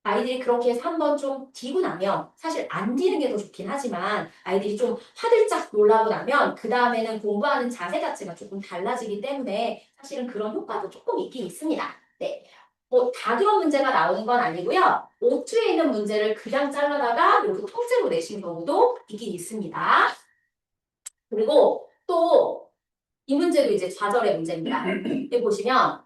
아이들이 그렇게 해서 한번 좀 디고 나면 사실 안 디는 게 더 좋긴 하지만 아이들이 좀 화들짝 놀라고 나면 그 다음에는 공부하는 자세 자체가 조금 달라지기 때문에 사실은 그런 효과도 조금 있긴 있습니다. 네. 다 그런 문제가 나오는 건 아니고요. 오투에 있는 문제를 그냥 잘라다가 이렇게 통째로 내신 경우도 있긴 있습니다. 그리고 또 이 문제도 이제 좌절의 문제입니다. 여기 보시면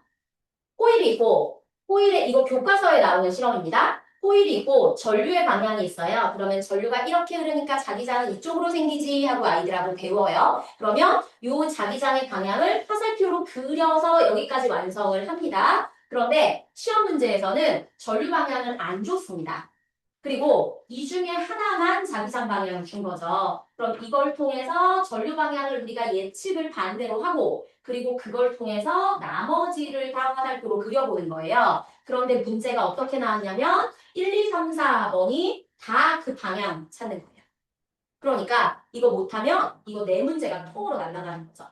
호일이 있고 호일에 이거 교과서에 나오는 실험입니다. 호일이 있고 전류의 방향이 있어요. 그러면 전류가 이렇게 흐르니까 자기장은 이쪽으로 생기지 하고 아이들하고 배워요. 그러면 이 자기장의 방향을 화살표로 그려서 여기까지 완성을 합니다. 그런데 시험 문제에서는 전류 방향을 안 줬습니다. 그리고 이 중에 하나만 자기장 방향을 준 거죠. 그럼 이걸 통해서 전류 방향을 우리가 예측을 반대로 하고 그리고 그걸 통해서 나머지를 다 화살표로 그려보는 거예요. 그런데 문제가 어떻게 나왔냐면 1, 2, 3, 4번이 다 그 방향 찾는 거예요. 그러니까 이거 못하면 이거 네 문제가 통으로 날아가는 거죠.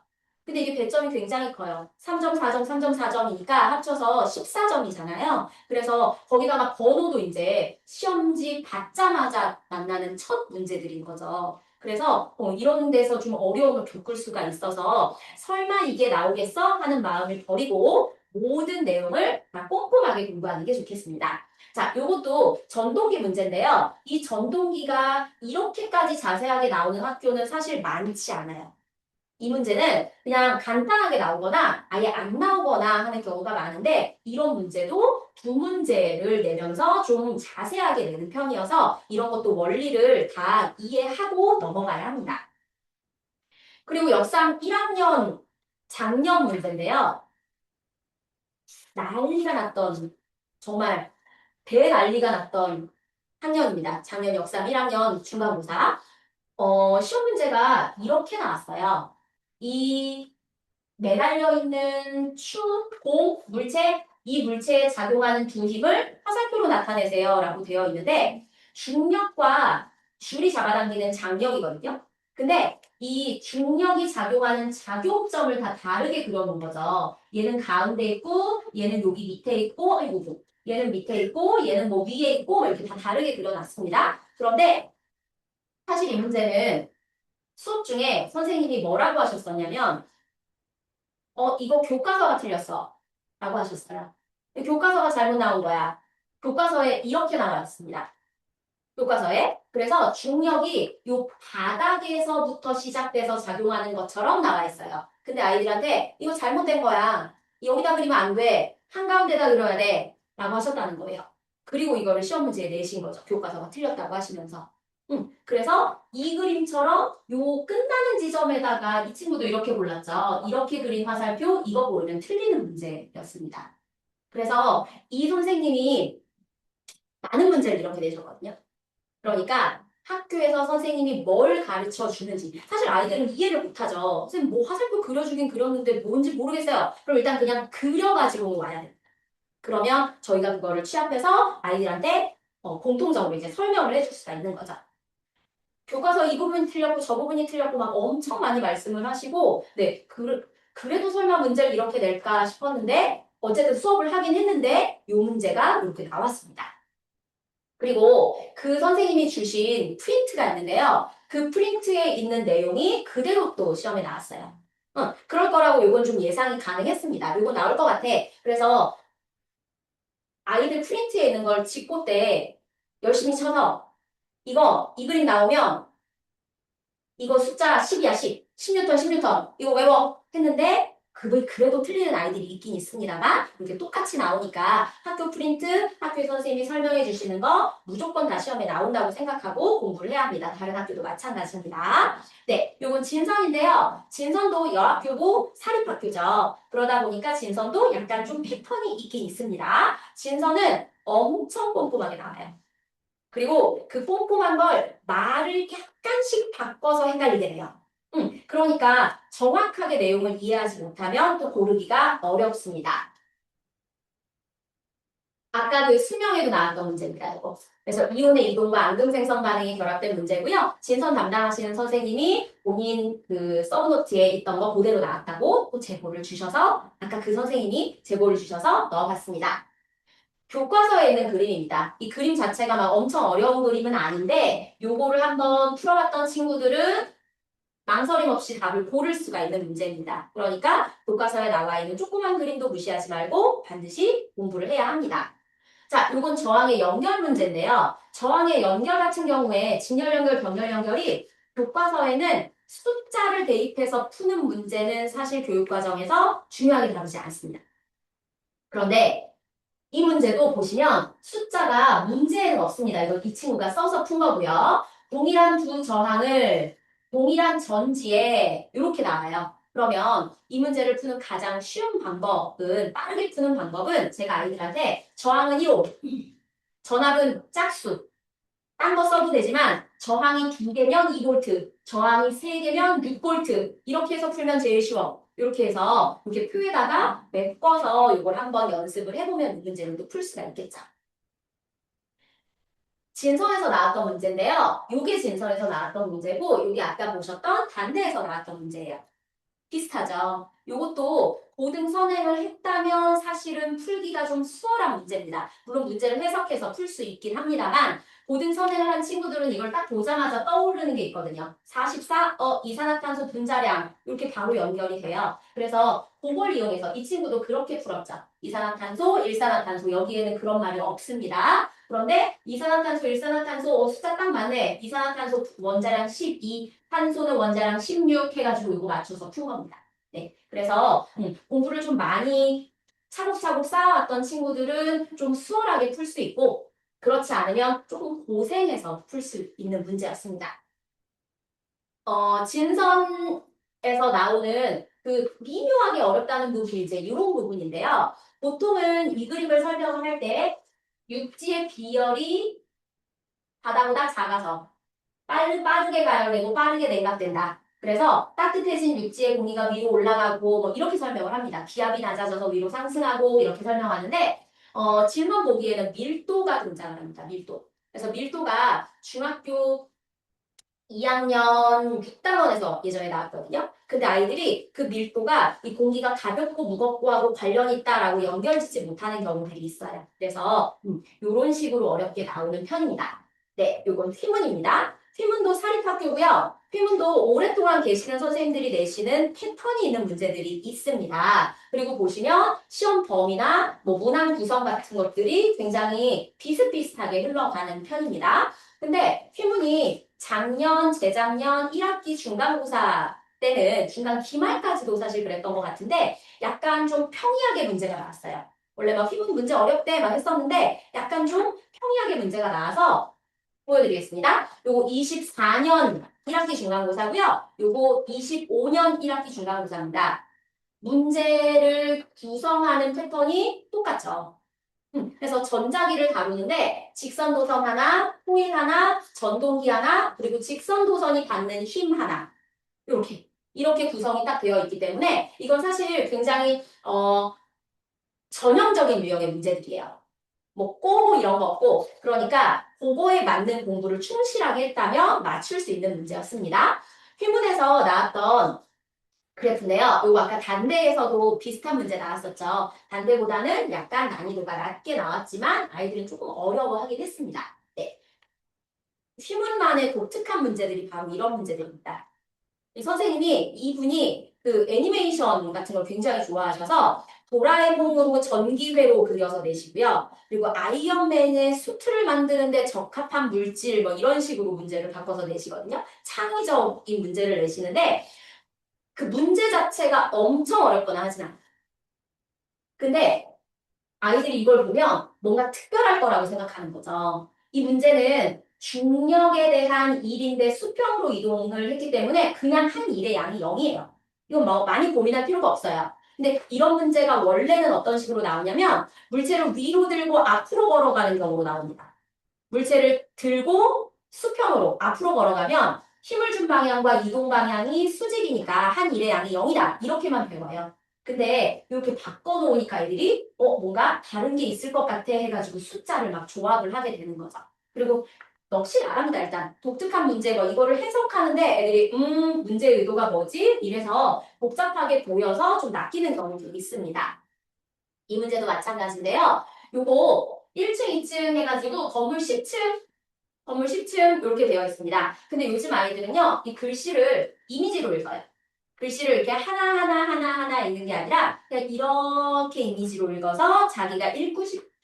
근데 이게 배점이 굉장히 커요. 3점, 4점, 3점, 4점이니까 합쳐서 14점이잖아요. 그래서 거기다가 번호도 이제 시험지 받자마자 만나는 첫 문제들인 거죠. 그래서 이런 데서 좀 어려움을 겪을 수가 있어서 설마 이게 나오겠어? 하는 마음을 버리고 모든 내용을 다 꼼꼼하게 공부하는 게 좋겠습니다. 자, 요것도 전동기 문제인데요. 이 전동기가 이렇게까지 자세하게 나오는 학교는 사실 많지 않아요. 이 문제는 그냥 간단하게 나오거나 아예 안 나오거나 하는 경우가 많은데 이런 문제도 두 문제를 내면서 좀 자세하게 내는 편이어서 이런 것도 원리를 다 이해하고 넘어가야 합니다. 그리고 역삼 1학년 작년 문제인데요. 난리가 났던 정말 대난리가 났던 학년입니다. 작년 역삼 1학년 중간고사. 시험 문제가 이렇게 나왔어요. 이 매달려 있는 추, 공, 물체, 이 물체에 작용하는 두 힘을 화살표로 나타내세요 라고 되어 있는데 중력과 줄이 잡아당기는 장력이거든요. 근데 이 중력이 작용하는 작용점을 다 다르게 그려놓은 거죠. 얘는 가운데 있고 얘는 여기 밑에 있고 아이고 얘는 밑에 있고 얘는 뭐 위에 있고 뭐 이렇게 다 다르게 그려놨습니다. 그런데 사실 이 문제는 수업 중에 선생님이 뭐라고 하셨었냐면 이거 교과서가 틀렸어 라고 하셨어요. 교과서가 잘못 나온 거야. 교과서에 이렇게 나와 있습니다. 교과서에. 그래서 중력이 요 바닥에서부터 시작돼서 작용하는 것처럼 나와 있어요. 근데 아이들한테 이거 잘못된 거야. 여기다 그리면 안 돼. 한가운데다 그려야 돼. 라고 하셨다는 거예요. 그리고 이거를 시험 문제에 내신 거죠. 교과서가 틀렸다고 하시면서. 그래서 이 그림처럼 요 끝나는 지점에다가 이 친구도 이렇게 골랐죠. 이렇게 그린 화살표, 이거 보이면 틀리는 문제였습니다. 그래서 이 선생님이 많은 문제를 이렇게 내셨거든요. 그러니까 학교에서 선생님이 뭘 가르쳐 주는지 사실 아이들은 이해를 못하죠. 선생님 뭐 화살표 그려주긴 그렸는데 뭔지 모르겠어요. 그럼 일단 그냥 그려가지고 와야 돼요. 그러면 저희가 그거를 취합해서 아이들한테 공통적으로 이제 설명을 해줄 수가 있는 거죠. 교과서 이 부분이 틀렸고 저 부분이 틀렸고 막 엄청 많이 말씀을 하시고 네 그래도 설마 문제를 이렇게 낼까 싶었는데 어쨌든 수업을 하긴 했는데 이 문제가 이렇게 나왔습니다. 그리고 그 선생님이 주신 프린트가 있는데요. 그 프린트에 있는 내용이 그대로 또 시험에 나왔어요. 그럴 거라고 이건 좀 예상이 가능했습니다. 이거 나올 것 같아. 그래서 아이들 프린트에 있는 걸 직고 때 열심히 쳐서 이 그림 나오면 이거 숫자 10이야, 10. 10뉴턴, 10뉴턴. 이거 외워. 했는데, 그래도 틀리는 아이들이 있긴 있습니다만, 이렇게 똑같이 나오니까 학교 프린트, 학교 선생님이 설명해 주시는 거 무조건 다 시험에 나온다고 생각하고 공부를 해야 합니다. 다른 학교도 마찬가지입니다. 네, 요건 진선인데요. 진선도 여학교고 사립학교죠. 그러다 보니까 진선도 약간 좀 패턴이 있긴 있습니다. 진선은 엄청 꼼꼼하게 나와요. 그리고 그 꼼꼼한 걸 말을 약간씩 바꿔서 헷갈리게 돼요. 그러니까 정확하게 내용을 이해하지 못하면 또 고르기가 어렵습니다. 아까 그 수명에도 나왔던 문제입니다. 이거. 그래서 이온의 이동과 앙금생성 반응이 결합된 문제고요. 진선 담당하시는 선생님이 본인 그 서브노트에 있던 거 그대로 나왔다고 또 제보를 주셔서 아까 그 선생님이 제보를 주셔서 넣어봤습니다. 교과서에 있는 그림입니다. 이 그림 자체가 막 엄청 어려운 그림은 아닌데 요거를 한번 풀어봤던 친구들은 망설임 없이 답을 고를 수가 있는 문제입니다. 그러니까 교과서에 나와 있는 조그만 그림도 무시하지 말고 반드시 공부를 해야 합니다. 자, 요건 저항의 연결 문제인데요. 저항의 연결 같은 경우에 직렬 연결, 병렬 연결이 교과서에는 숫자를 대입해서 푸는 문제는 사실 교육과정에서 중요하게 다루지 않습니다. 그런데 이 문제도 보시면 숫자가 문제에는 없습니다. 이거 이 친구가 써서 푼 거고요. 동일한 두 저항을 동일한 전지에 이렇게 나와요. 그러면 이 문제를 푸는 가장 쉬운 방법은 빠르게 푸는 방법은 제가 아이들한테 저항은 1호, 전압은 짝수, 딴 거 써도 되지만 저항이 2개면 2볼트, 저항이 3개면 6볼트 이렇게 해서 풀면 제일 쉬워. 이렇게 해서 이렇게 표에다가 메꿔서 이걸 한번 연습을 해보면 이 문제는 또 풀 수가 있겠죠. 진선에서 나왔던 문제인데요. 요게 진선에서 나왔던 문제고 요게 아까 보셨던 단대에서 나왔던 문제예요. 비슷하죠. 요것도 고등 선행을 했다면 사실은 풀기가 좀 수월한 문제입니다. 물론 문제를 해석해서 풀 수 있긴 합니다만 고등 선행을 한 친구들은 이걸 딱 보자마자 떠오르는 게 있거든요. 44, 이산화탄소 분자량 이렇게 바로 연결이 돼요. 그래서 그걸 이용해서 이 친구도 그렇게 풀었죠. 이산화탄소, 일산화탄소 여기에는 그런 말이 없습니다. 그런데 이산화탄소, 일산화탄소 숫자 딱 맞네. 이산화탄소 원자량 12, 탄소는 원자량 16 해가지고 이거 맞춰서 푼 겁니다. 네, 그래서 공부를 좀 많이 차곡차곡 쌓아왔던 친구들은 좀 수월하게 풀 수 있고 그렇지 않으면 조금 고생해서 풀 수 있는 문제였습니다. 진선에서 나오는 그 미묘하게 어렵다는 부분이 이제 이런 부분인데요. 보통은 이 그림을 설명을 할 때 육지의 비열이 바다보다 작아서 빠르게 가열되고 빠르게 냉각된다. 그래서 따뜻해진 육지의 공기가 위로 올라가고 뭐 이렇게 설명을 합니다. 기압이 낮아져서 위로 상승하고 이렇게 설명하는데 질문 보기에는 밀도가 등장을 합니다. 밀도. 그래서 밀도가 중학교 2학년 6단원에서 예전에 나왔거든요. 근데 아이들이 그 밀도가 이 공기가 가볍고 무겁고 하고 관련이 있다라고 연결짓지 못하는 경우들이 있어요. 그래서 이런 식으로 어렵게 나오는 편입니다. 네, 요건 휘문입니다. 휘문도 사립학교고요. 휘문도 오랫동안 계시는 선생님들이 내시는 패턴이 있는 문제들이 있습니다. 그리고 보시면 시험 범위나 뭐 문항 구성 같은 것들이 굉장히 비슷비슷하게 흘러가는 편입니다. 근데 휘문이 작년, 재작년 1학기 중간고사 때는 중간 기말까지도 사실 그랬던 것 같은데 약간 좀 평이하게 문제가 나왔어요. 원래 막 휘문 문제 어렵대 막 했었는데 약간 좀 평이하게 문제가 나와서 보여드리겠습니다. 요거 24년 1학기 중간고사고요. 요거 25년 1학기 중간고사입니다. 문제를 구성하는 패턴이 똑같죠. 그래서 전자기를 다루는데 직선도선 하나, 호일 하나, 전동기 하나, 그리고 직선도선이 받는 힘 하나. 이렇게 구성이 딱 되어 있기 때문에 이건 사실 굉장히 전형적인 유형의 문제들이에요. 뭐 꼬고 이런 거 없고 그러니까 그거에 맞는 공부를 충실하게 했다면 맞출 수 있는 문제였습니다. 휘문에서 나왔던 그래프인데요. 요거 아까 단대에서도 비슷한 문제 나왔었죠. 단대보다는 약간 난이도가 낮게 나왔지만 아이들은 조금 어려워하긴 했습니다. 네. 휘문만의 독특한 문제들이 바로 이런 문제들입니다. 이 선생님이 이분이 그 애니메이션 같은 걸 굉장히 좋아하셔서 도라에몽으로 전기회로 그려서 내시고요. 그리고 아이언맨의 수트를 만드는데 적합한 물질 뭐 이런 식으로 문제를 바꿔서 내시거든요. 창의적인 문제를 내시는데 그 문제 자체가 엄청 어렵거나 하진 않아요. 근데 아이들이 이걸 보면 뭔가 특별할 거라고 생각하는 거죠. 이 문제는 중력에 대한 일인데 수평으로 이동을 했기 때문에 그냥 한 일의 양이 0이에요. 이건 뭐 많이 고민할 필요가 없어요. 근데 이런 문제가 원래는 어떤 식으로 나오냐면 물체를 위로 들고 앞으로 걸어가는 경우로 나옵니다. 물체를 들고 수평으로 앞으로 걸어가면 힘을 준 방향과 이동 방향이 수직이니까 한 일의 양이 0이다. 이렇게만 배워요. 근데 이렇게 바꿔놓으니까 애들이 뭔가 다른 게 있을 것 같아 해가지고 숫자를 막 조합을 하게 되는 거죠. 그리고 넋이 나랍니다. 일단 독특한 문제고 이거를 해석하는데 애들이 문제 의도가 뭐지? 이래서 복잡하게 보여서 좀 낚이는 경우도 있습니다. 이 문제도 마찬가지인데요. 요거 1층, 2층 해가지고 건물 10층 이렇게 되어 있습니다. 근데 요즘 아이들은요, 이 글씨를 이미지로 읽어요. 글씨를 이렇게 하나 읽는 게 아니라 그냥 이렇게 이미지로 읽어서 자기가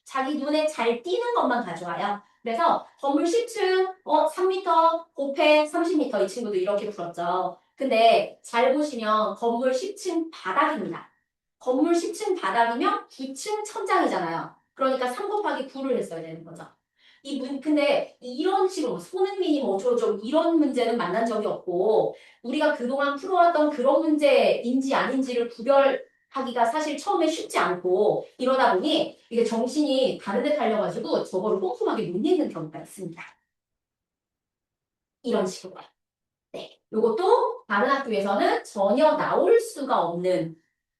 자기 눈에 잘 띄는 것만 가져와요. 그래서 건물 10층, 3m, 곱해 30m 이 친구도 이렇게 풀었죠. 근데 잘 보시면 건물 10층 바닥입니다. 건물 10층 바닥이면 9층 천장이잖아요. 그러니까 3 곱하기 9를 했어야 되는 거죠. 근데 이런 식으로 손흥민이 뭐 어쩌고저쩌고 이런 문제는 만난 적이 없고 우리가 그동안 풀어왔던 그런 문제인지 아닌지를 구별하기가 사실 처음에 쉽지 않고 이러다 보니 이게 정신이 다른 데 달려가지고 저거를 꼼꼼하게 못 읽는 경우가 있습니다. 이런 식으로. 네. 요것도 다른 학교에서는 전혀 나올 수가 없는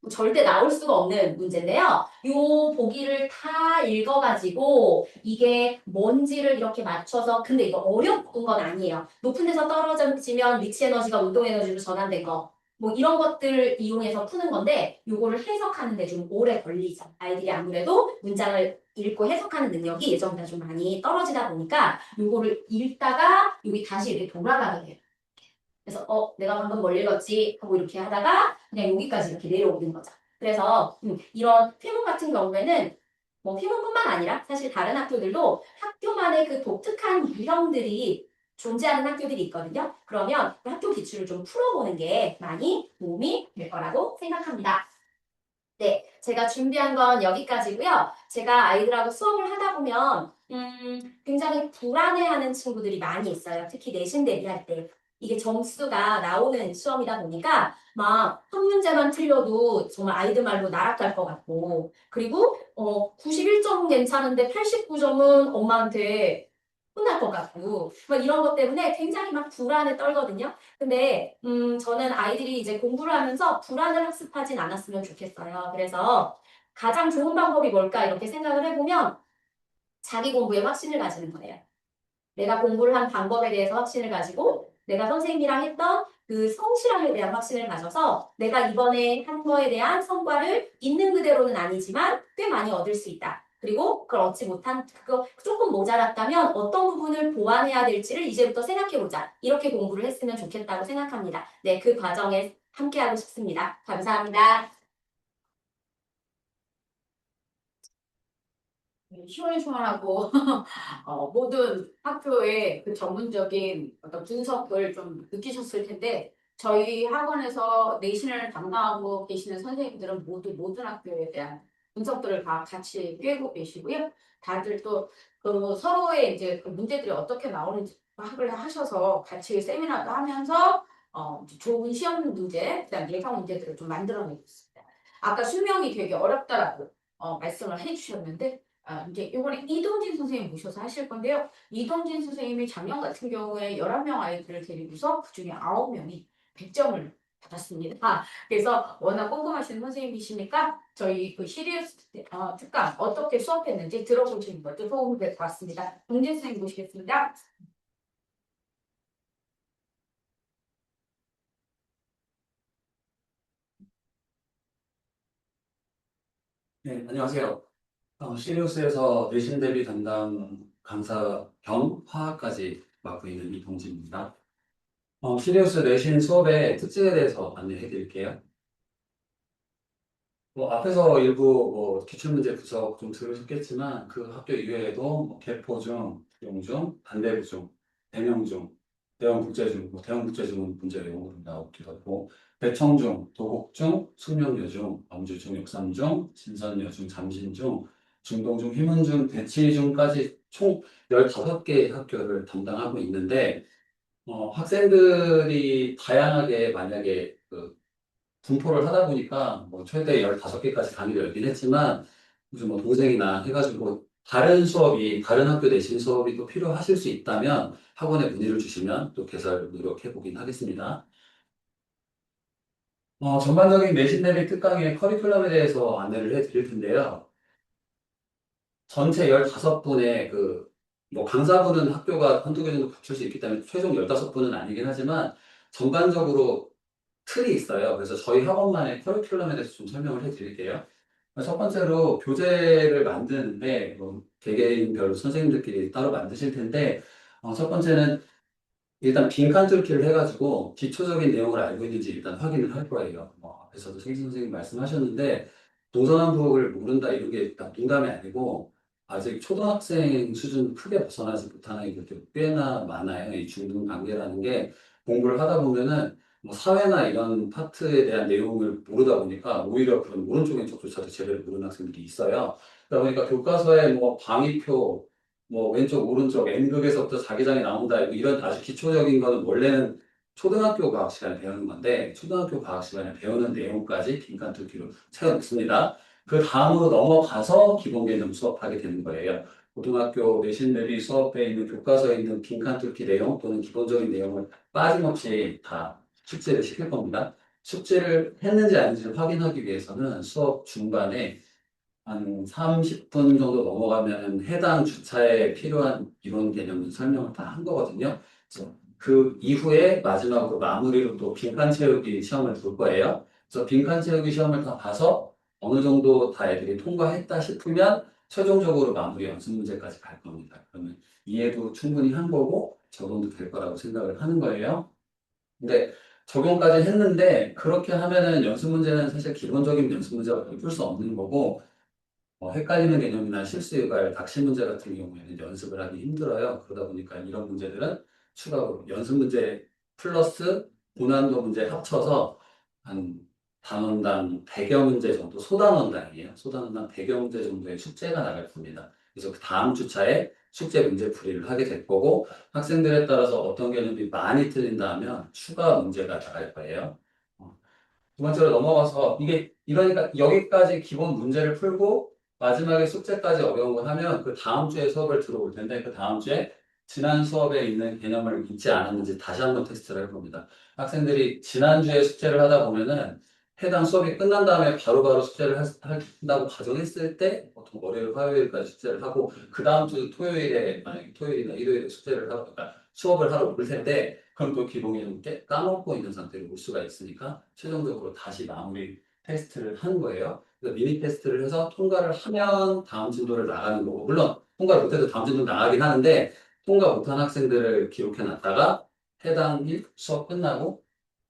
절대 나올 수가 없는 문제인데요. 요 보기를 다 읽어가지고 이게 뭔지를 이렇게 맞춰서 근데 이거 어려운 건 아니에요. 높은 데서 떨어지면 위치 에너지가 운동 에너지로 전환된 거. 뭐 이런 것들을 이용해서 푸는 건데 요거를 해석하는 데 좀 오래 걸리죠. 아이들이 아무래도 문장을 읽고 해석하는 능력이 예전보다 좀 많이 떨어지다 보니까 요거를 읽다가 여기 다시 이렇게 돌아가게 돼요. 그래서 내가 방금 뭘 읽었지 하고 이렇게 하다가 그냥 여기까지 이렇게 내려오는 거죠. 그래서 이런 휘문 같은 경우에는 뭐 휘문뿐만 아니라 사실 다른 학교들도 학교만의 그 독특한 유형들이 존재하는 학교들이 있거든요. 그러면 그 학교 기출을 좀 풀어보는 게 많이 도움이 될 거라고 생각합니다. 네, 제가 준비한 건 여기까지고요. 제가 아이들하고 수업을 하다 보면 굉장히 불안해하는 친구들이 많이 있어요. 특히 내신 대비할 때. 이게 점수가 나오는 시험이다 보니까 막 한 문제만 틀려도 정말 아이들 말로 날아갈 것 같고 그리고 91점은 괜찮은데 89점은 엄마한테 혼날 것 같고 막 이런 것 때문에 굉장히 막 불안에 떨거든요. 근데 저는 아이들이 이제 공부를 하면서 불안을 학습하진 않았으면 좋겠어요. 그래서 가장 좋은 방법이 뭘까 이렇게 생각을 해보면 자기 공부에 확신을 가지는 거예요. 내가 공부를 한 방법에 대해서 확신을 가지고 내가 선생님이랑 했던 그 성실함에 대한 확신을 가져서 내가 이번에 한 거에 대한 성과를 있는 그대로는 아니지만 꽤 많이 얻을 수 있다. 그리고 그걸 얻지 못한 그거 조금 모자랐다면 어떤 부분을 보완해야 될지를 이제부터 생각해보자. 이렇게 공부를 했으면 좋겠다고 생각합니다. 네, 그 과정에 함께하고 싶습니다. 감사합니다. 시원시원하고 모든 학교의 그 전문적인 어떤 분석을 좀 느끼셨을 텐데 저희 학원에서 내신을 담당하고 계시는 선생님들은 모두 모든 학교에 대한 분석들을 다 같이 꿰고 계시고요. 다들 또 그 서로의 이제 그 문제들이 어떻게 나오는지 파악을 하셔서 같이 세미나도 하면서 이제 좋은 시험 문제, 그다음 예상 문제들을 좀 만들어내고 있습니다. 아까 수명이 되게 어렵다라고 말씀을 해주셨는데 이제 이번에 이동진 선생님 모셔서 하실 건데요. 이동진 선생님이 작년 같은 경우에 11명 아이들을 데리고서 그중에 9명이 100점을 받았습니다. 그래서 워낙 꼼꼼하신 선생님이시니까 저희 그 시리우스 특강 어떻게 수업했는지 들어보시는 것도 도움이 될 것 같습니다. 동진 선생님 모시겠습니다. 네, 안녕하세요. 시리우스에서 내신 대비 담당 강사 겸 화학까지 맡고 있는 이동진입니다. 시리우스 내신 수업의 특징에 대해서 안내해 드릴게요. 앞에서 일부 기출문제 분석 좀 들으셨겠지만 그 학교 이외에도 개포중, 용중, 반대부중, 대명중, 대형국제중, 대형국제중은 문제 외우로 나오기도 하고 대청중, 도곡중, 숙명여중, 엄주중, 역삼중, 진선여중, 잠신중, 중동중, 희문중, 대치중까지 총 15개 학교를 담당하고 있는데 학생들이 다양하게 만약에 분포를 하다 보니까 최대 15개까지 강의를 열긴 했지만 무슨 동생이나 해가지고 다른 수업이 다른 학교 내신 수업이 또 필요하실 수 있다면 학원에 문의를 주시면 또 개설 노력해 보긴 하겠습니다. 전반적인 내신 대비 특강의 커리큘럼에 대해서 안내를 해 드릴 텐데요. 전체 15분의 강사분은 학교가 한두 개 정도 갖출 수 있기 때문에 최종 15분은 아니긴 하지만 전반적으로 틀이 있어요. 그래서 저희 학원만의 커리큘럼에 대해서 좀 설명을 해드릴게요. 첫 번째로 교재를 만드는데 개개인별로 선생님들끼리 따로 만드실 텐데 첫 번째는 일단 빈칸 뚫기를 해가지고 기초적인 내용을 알고 있는지 일단 확인을 할 거예요. 앞에서도 생신 선생님 말씀하셨는데 동서남북을 모른다 이런 게 일단 농담이 아니고 아직 초등학생 수준 크게 벗어나지 못한 아이들도 꽤나 많아요. 이 중등 단계라는 게 공부를 하다 보면은 사회나 이런 파트에 대한 내용을 모르다 보니까 오히려 그런 오른쪽인 쪽조차도 제대로 모르는 학생들이 있어요. 그러다 보니까 교과서에 방위표 왼쪽, 오른쪽, N극에서부터 자기장이 나온다. 이런 아주 기초적인 거는 원래는 초등학교 과학 시간에 배우는 건데, 초등학교 과학 시간에 배우는 내용까지 빈칸 뚫기로 채워놓습니다. 그 다음으로 넘어가서 기본 개념 수업하게 되는 거예요. 고등학교 내신 대비 수업에 있는 교과서에 있는 빈칸 뚫기 내용 또는 기본적인 내용을 빠짐없이 다 숙제를 시킬 겁니다. 숙제를 했는지 아닌지를 확인하기 위해서는 수업 중반에 한 30분 정도 넘어가면 해당 주차에 필요한 이론 개념 설명을 다 한 거거든요. 그래서 그 이후에 마지막으로 마무리로 또 빈칸 채우기 시험을 볼 거예요. 그래서 빈칸 채우기 시험을 다 봐서 어느 정도 다 애들이 통과했다 싶으면 최종적으로 마무리 연습 문제까지 갈 겁니다. 그러면 이해도 충분히 한 거고 적용도 될 거라고 생각을 하는 거예요. 근데 적용까지 했는데 그렇게 하면은 연습 문제는 사실 기본적인 연습 문제가 풀 수 없는 거고 헷갈리는 개념이나 실수 유발, 닥칠 문제 같은 경우에는 연습을 하기 힘들어요. 그러다 보니까 이런 문제들은 추가로 연습 문제 플러스 고난도 문제 합쳐서 한 단원당 100여 문제 정도, 소단원당이에요. 소단원당 100여 문제 정도의 숙제가 나갈 겁니다. 그래서 그 다음 주차에 숙제 문제 풀이를 하게 될 거고 학생들에 따라서 어떤 개념이 많이 틀린다면 추가 문제가 나갈 거예요. 어, 두 번째로 넘어가서 이러니까 여기까지 기본 문제를 풀고 마지막에 숙제까지 어려운 거 하면 그 다음 주에 수업을 들어올 텐데 그 다음 주에 지난 수업에 있는 개념을 잊지 않았는지 다시 한번 테스트를 해봅니다. 학생들이 지난주에 숙제를 하다 보면은 해당 수업이 끝난 다음에 바로바로 숙제를 한다고 가정했을 때 보통 월요일, 화요일까지 숙제를 하고 그 다음 주 토요일에 만약에 토요일이나 일요일에 숙제를 하고 그러니까 수업을 하러 올 텐데 그럼 또 기본이 좀 까먹고 있는 상태로 올 수가 있으니까 최종적으로 다시 마무리 테스트를 하는 거예요. 그래서 미니 테스트를 해서 통과를 하면 다음 진도를 나가는 거고, 물론 통과를 못해도 다음 진도 나가긴 하는데, 통과 못한 학생들을 기록해 놨다가 해당 수업 끝나고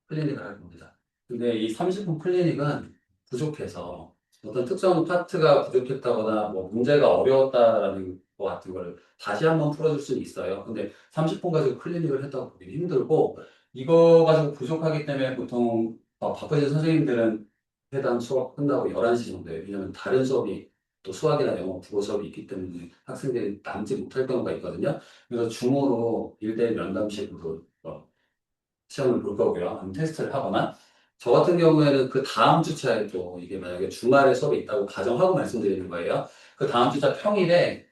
클리닉을 할 겁니다. 근데 이 30분 클리닉은 부족해서 어떤 특정 파트가 부족했다거나 뭐 문제가 어려웠다라는 것 같은 걸 다시 한번 풀어줄 수는 있어요. 근데 30분 가지고 클리닉을 했다고 보기 힘들고 이거 가지고 부족하기 때문에 보통 바쁘신 선생님들은 해당 수업 끝나고 11시 정도에 왜냐면 다른 수업이 또 수학이나 영어, 국어 수업이 있기 때문에 학생들이 남지 못할 경우가 있거든요. 그래서 줌으로 1대1 면담식으로 시험을 볼 거고요. 아니면 테스트를 하거나. 저 같은 경우에는 그 다음 주차에 또 이게 만약에 주말에 수업이 있다고 가정하고 말씀드리는 거예요. 그 다음 주차 평일에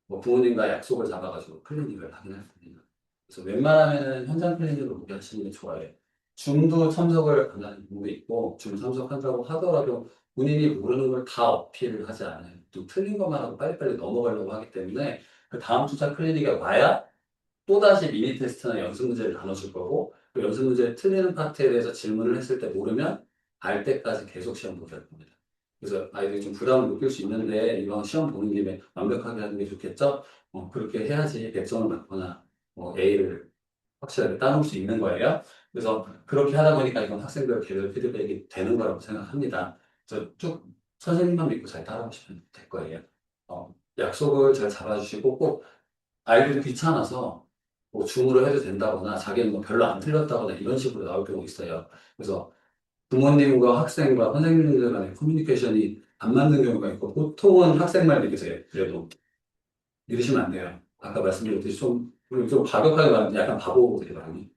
뭐 부모님과 약속을 잡아가지고 클리닉을 하긴 할 겁니다. 그래서 웬만하면은 현장 클리닉을 보게 하시는 게 좋아요. 줌도 참석을 안 하는 경우도 있고, 줌 참석한다고 하더라도 본인이 모르는 걸 다 어필을 하지 않아요. 또 틀린 것만 하고 빨리빨리 넘어가려고 하기 때문에 그 다음 주차 클리닉에 와야 또다시 미니 테스트나 연습 문제를 나눠줄 거고, 그 연습 문제 틀리는 파트에 대해서 질문을 했을 때 모르면 알 때까지 계속 시험 보게 할 겁니다. 그래서 아이들이 좀 부담을 느낄 수 있는데, 이번 시험 보는 김에 완벽하게 하는 게 좋겠죠? 그렇게 해야지 100점을 맞거나, A를 확실하게 따놓을 수 있는 거예요. 그래서 그렇게 하다 보니까 이건 학생들 개별 피드백이 되는 거라고 생각합니다. 그래서 쭉 선생님만 믿고 잘 따라오시면 될 거예요. 약속을 잘 잡아주시고 꼭 아이들이 귀찮아서 뭐 줌으로 해도 된다거나 자기는 뭐 별로 안 틀렸다거나 이런 식으로 나올 경우가 있어요. 그래서 부모님과 학생과 선생님들 간의 커뮤니케이션이 안 맞는 경우가 있고 보통은 학생 말 믿으세요. 그래도 믿으시면 안 돼요. 아까 말씀드렸듯이 좀 과격하게 말하면 약간 바보들이 많이.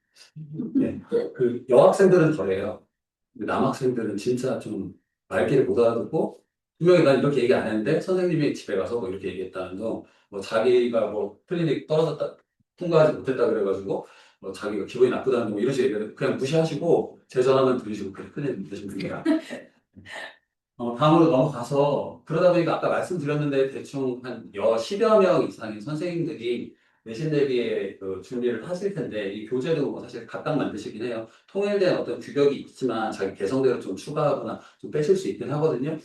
네. 그 여학생들은 덜해요. 근데 남학생들은 진짜 좀 말귀를 못 알아듣고 분명히 난 이렇게 얘기 안 했는데 선생님이 집에 가서 뭐 이렇게 얘기했다는 둥, 뭐 자기가 뭐 클리닉 떨어졌다 통과하지 못했다 그래가지고 뭐 자기가 기분이 나쁘다는 둥, 뭐 이런 식으로 얘기를 그냥 무시하시고 제 전화만 들으시고 그냥 클리닉 되시면 됩니다. 다음으로 넘어가서 그러다 보니까 아까 말씀드렸는데 대충 한 10여 명 이상의 선생님들이 내신 대비에 그 준비를 하실 텐데 이 교재도 뭐 사실 각각 만드시긴 해요. 통일된 어떤 규격이 있지만 자기 개성대로 좀 추가하거나 좀 빼실 수 있긴 하거든요.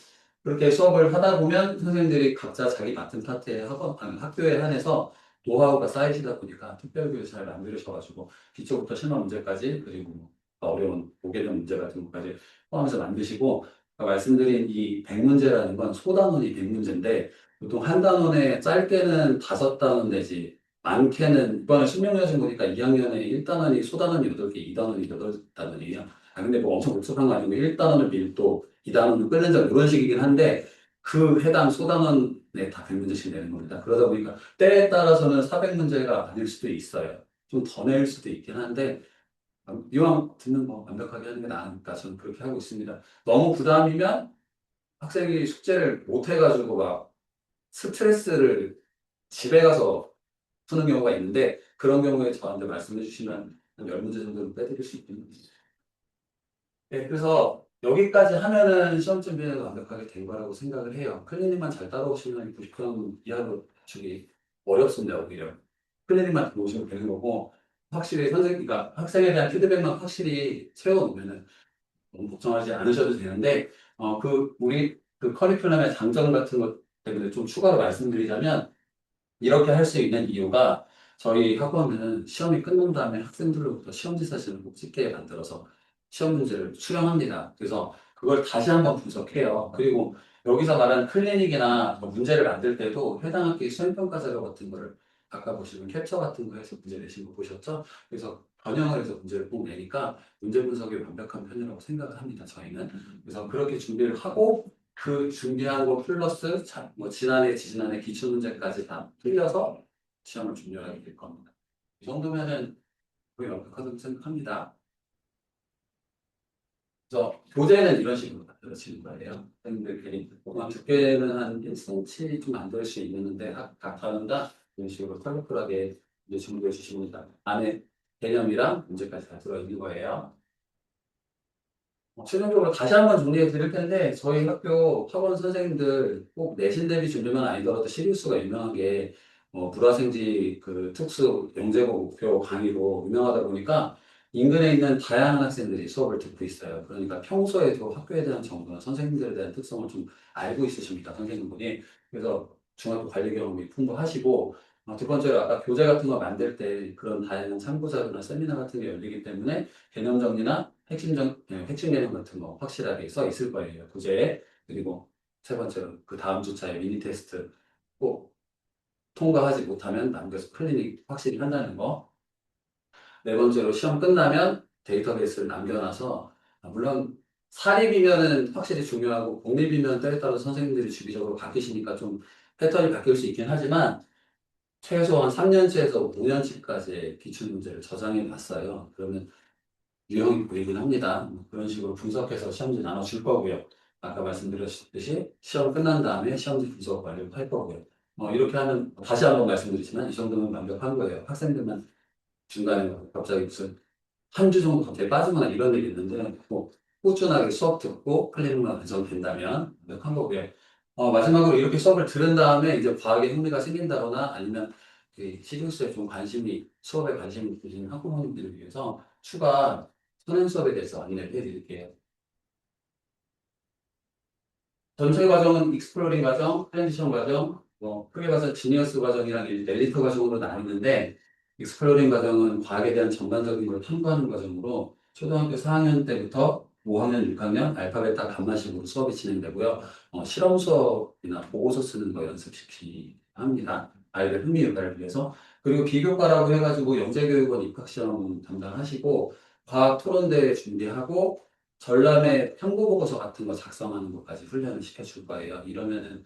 그렇게 수업을 하다 보면 선생님들이 각자 자기 맡은 파트의 아니, 학교에 한해서 노하우가 쌓이시다 보니까 특별교육 잘 만들으셔가지고 기초부터 실무 문제까지 그리고 뭐 어려운 보게된 문제 같은 것까지 포함해서 만드시고 아까 말씀드린 이 100문제라는 건 소단원이 100문제인데 보통 한 단원에 짧게는 5단원 내지 많게는 이번에 신명여행 보니까 2학년에 1단원이 소단원이 8개, 2단원이 8단원이에요. 근데 뭐 엄청 복잡한 거 아니고 1단원을 밀도 2단원을 끓는 점 이런 식이긴 한데 그 해당 소단원에 다 100문제씩 내는 겁니다. 그러다 보니까 때에 따라서는 400문제가 아닐 수도 있어요. 좀 더 낼 수도 있긴 한데 이왕 듣는 거 완벽하게 하는 게 나으니까 저는 그렇게 하고 있습니다. 너무 부담이면 학생이 숙제를 못 해가지고 막 스트레스를 집에 가서 푸는 경우가 있는데 그런 경우에 저한테 말씀해 주시면 한 10문제 정도는 빼드릴 수 있습니다. 네, 그래서 여기까지 하면은 시험 준비는 완벽하게 된 거라고 생각을 해요. 클리닉만 잘 따라오시면 90% 이하로 주기 어렵습니다, 오히려. 클리닉만 들어오시면 되는 거고, 확실히 그러니까 학생에 대한 피드백만 확실히 채워놓으면은 너무 걱정하지 않으셔도 되는데, 우리 그 커리큘럼의 장점 같은 것 때문에 좀 추가로 말씀드리자면, 이렇게 할 수 있는 이유가 저희 학원은 시험이 끝난 다음에 학생들로부터 시험지 사진을 꼭 찍게 만들어서 시험 문제를 수령합니다. 그래서 그걸 다시 한번 분석해요. 그리고 여기서 말하는 클리닉이나 뭐 문제를 만들 때도 해당 학기 수행평가 자료 같은 거를 아까 보시면 캡처 같은 거 해서 문제 내신 거 보셨죠? 그래서 변형을 해서 문제를 꼭 내니까 문제 분석이 완벽한 편이라고 생각을 합니다. 저희는. 그래서 그렇게 준비를 하고 그 준비한 거 플러스 뭐 지난해, 지지난해 기출 문제까지 다 풀려서 시험을 준비하게 될 겁니다. 이 정도면은 거의 완벽하다고 생각합니다. 그래서 교재는 이런 식으로 만들어지는 거예요. 선생님들끼리 두께는 한 1cm 좀 안 될 수 있는데 각 단원당 이런 식으로 컬러풀하게 이제 준비해 주십니다. 안에 개념이랑 문제까지 다 들어있는 거예요. 최종적으로 다시 한번 정리해 드릴 텐데 저희 학교 학원 선생님들 꼭 내신 대비 준비만 아니더라도 시리우스가 유명한 게 불화생지 그 특수 영재고 목표 강의로 유명하다 보니까 인근에 있는 다양한 학생들이 수업을 듣고 있어요. 그러니까 평소에도 학교에 대한 정보나 선생님들에 대한 특성을 좀 알고 있으십니다, 선생님분이. 그래서 중학교 관리 경험이 풍부하시고, 두 번째로 아까 교재 같은 거 만들 때 그런 다양한 참고자료나 세미나 같은 게 열리기 때문에 개념 정리나 핵심 개념 같은 거 확실하게 써 있을 거예요, 교재에. 그리고 세 번째로 그 다음 주차에 미니 테스트 꼭 통과하지 못하면 남겨서 클리닉 확실히 한다는 거. 네 번째로 시험 끝나면 데이터베이스를 남겨놔서, 물론 사립이면은 확실히 중요하고 공립이면 때에 따라 선생님들이 주기적으로 바뀌시니까 좀 패턴이 바뀔 수 있긴 하지만 최소한 3년치에서 5년치까지의 기출문제를 저장해 놨어요. 그러면 유형이 보이긴 합니다. 그런 식으로 분석해서 시험지 나눠줄 거고요. 아까 말씀드렸듯이 시험 끝난 다음에 시험지 분석 완료할 거고요. 이렇게 하면 다시 한번 말씀드리지만 이 정도면 완벽한 거예요. 학생들만 중간에 갑자기 무슨 한 주 정도 갑자기 빠지거나 이런 일이 있는데 뭐 꾸준하게 수업 듣고 클리닉만 완성된다면 완벽한 거고요. 마지막으로 이렇게 수업을 들은 다음에 이제 과학에 흥미가 생긴다거나 아니면 그 시중수에 좀 수업에 관심이 있으신 학부모님들을 위해서 추가 선행 수업에 대해서 안내해 드릴게요. 전체 과정은 익스플로링 과정, 트랜지션 과정, 크게 봐서 지니어스 과정이랑 엘리트 과정으로 나뉘는데, 익스플로링 과정은 과학에 대한 전반적인 걸 탐구하는 과정으로 초등학교 4학년 때부터 5학년, 6학년 알파벳 감마식으로 수업이 진행되고요. 실험 수업이나 보고서 쓰는 거 연습시키 합니다. 아이들 흥미 유발을 위해서. 그리고 비교과라고 해가지고 영재교육원 입학시험 담당하시고 과학 토론대회 준비하고 전람회 탐구보고서 같은 거 작성하는 것까지 훈련을 시켜줄 거예요. 이러면은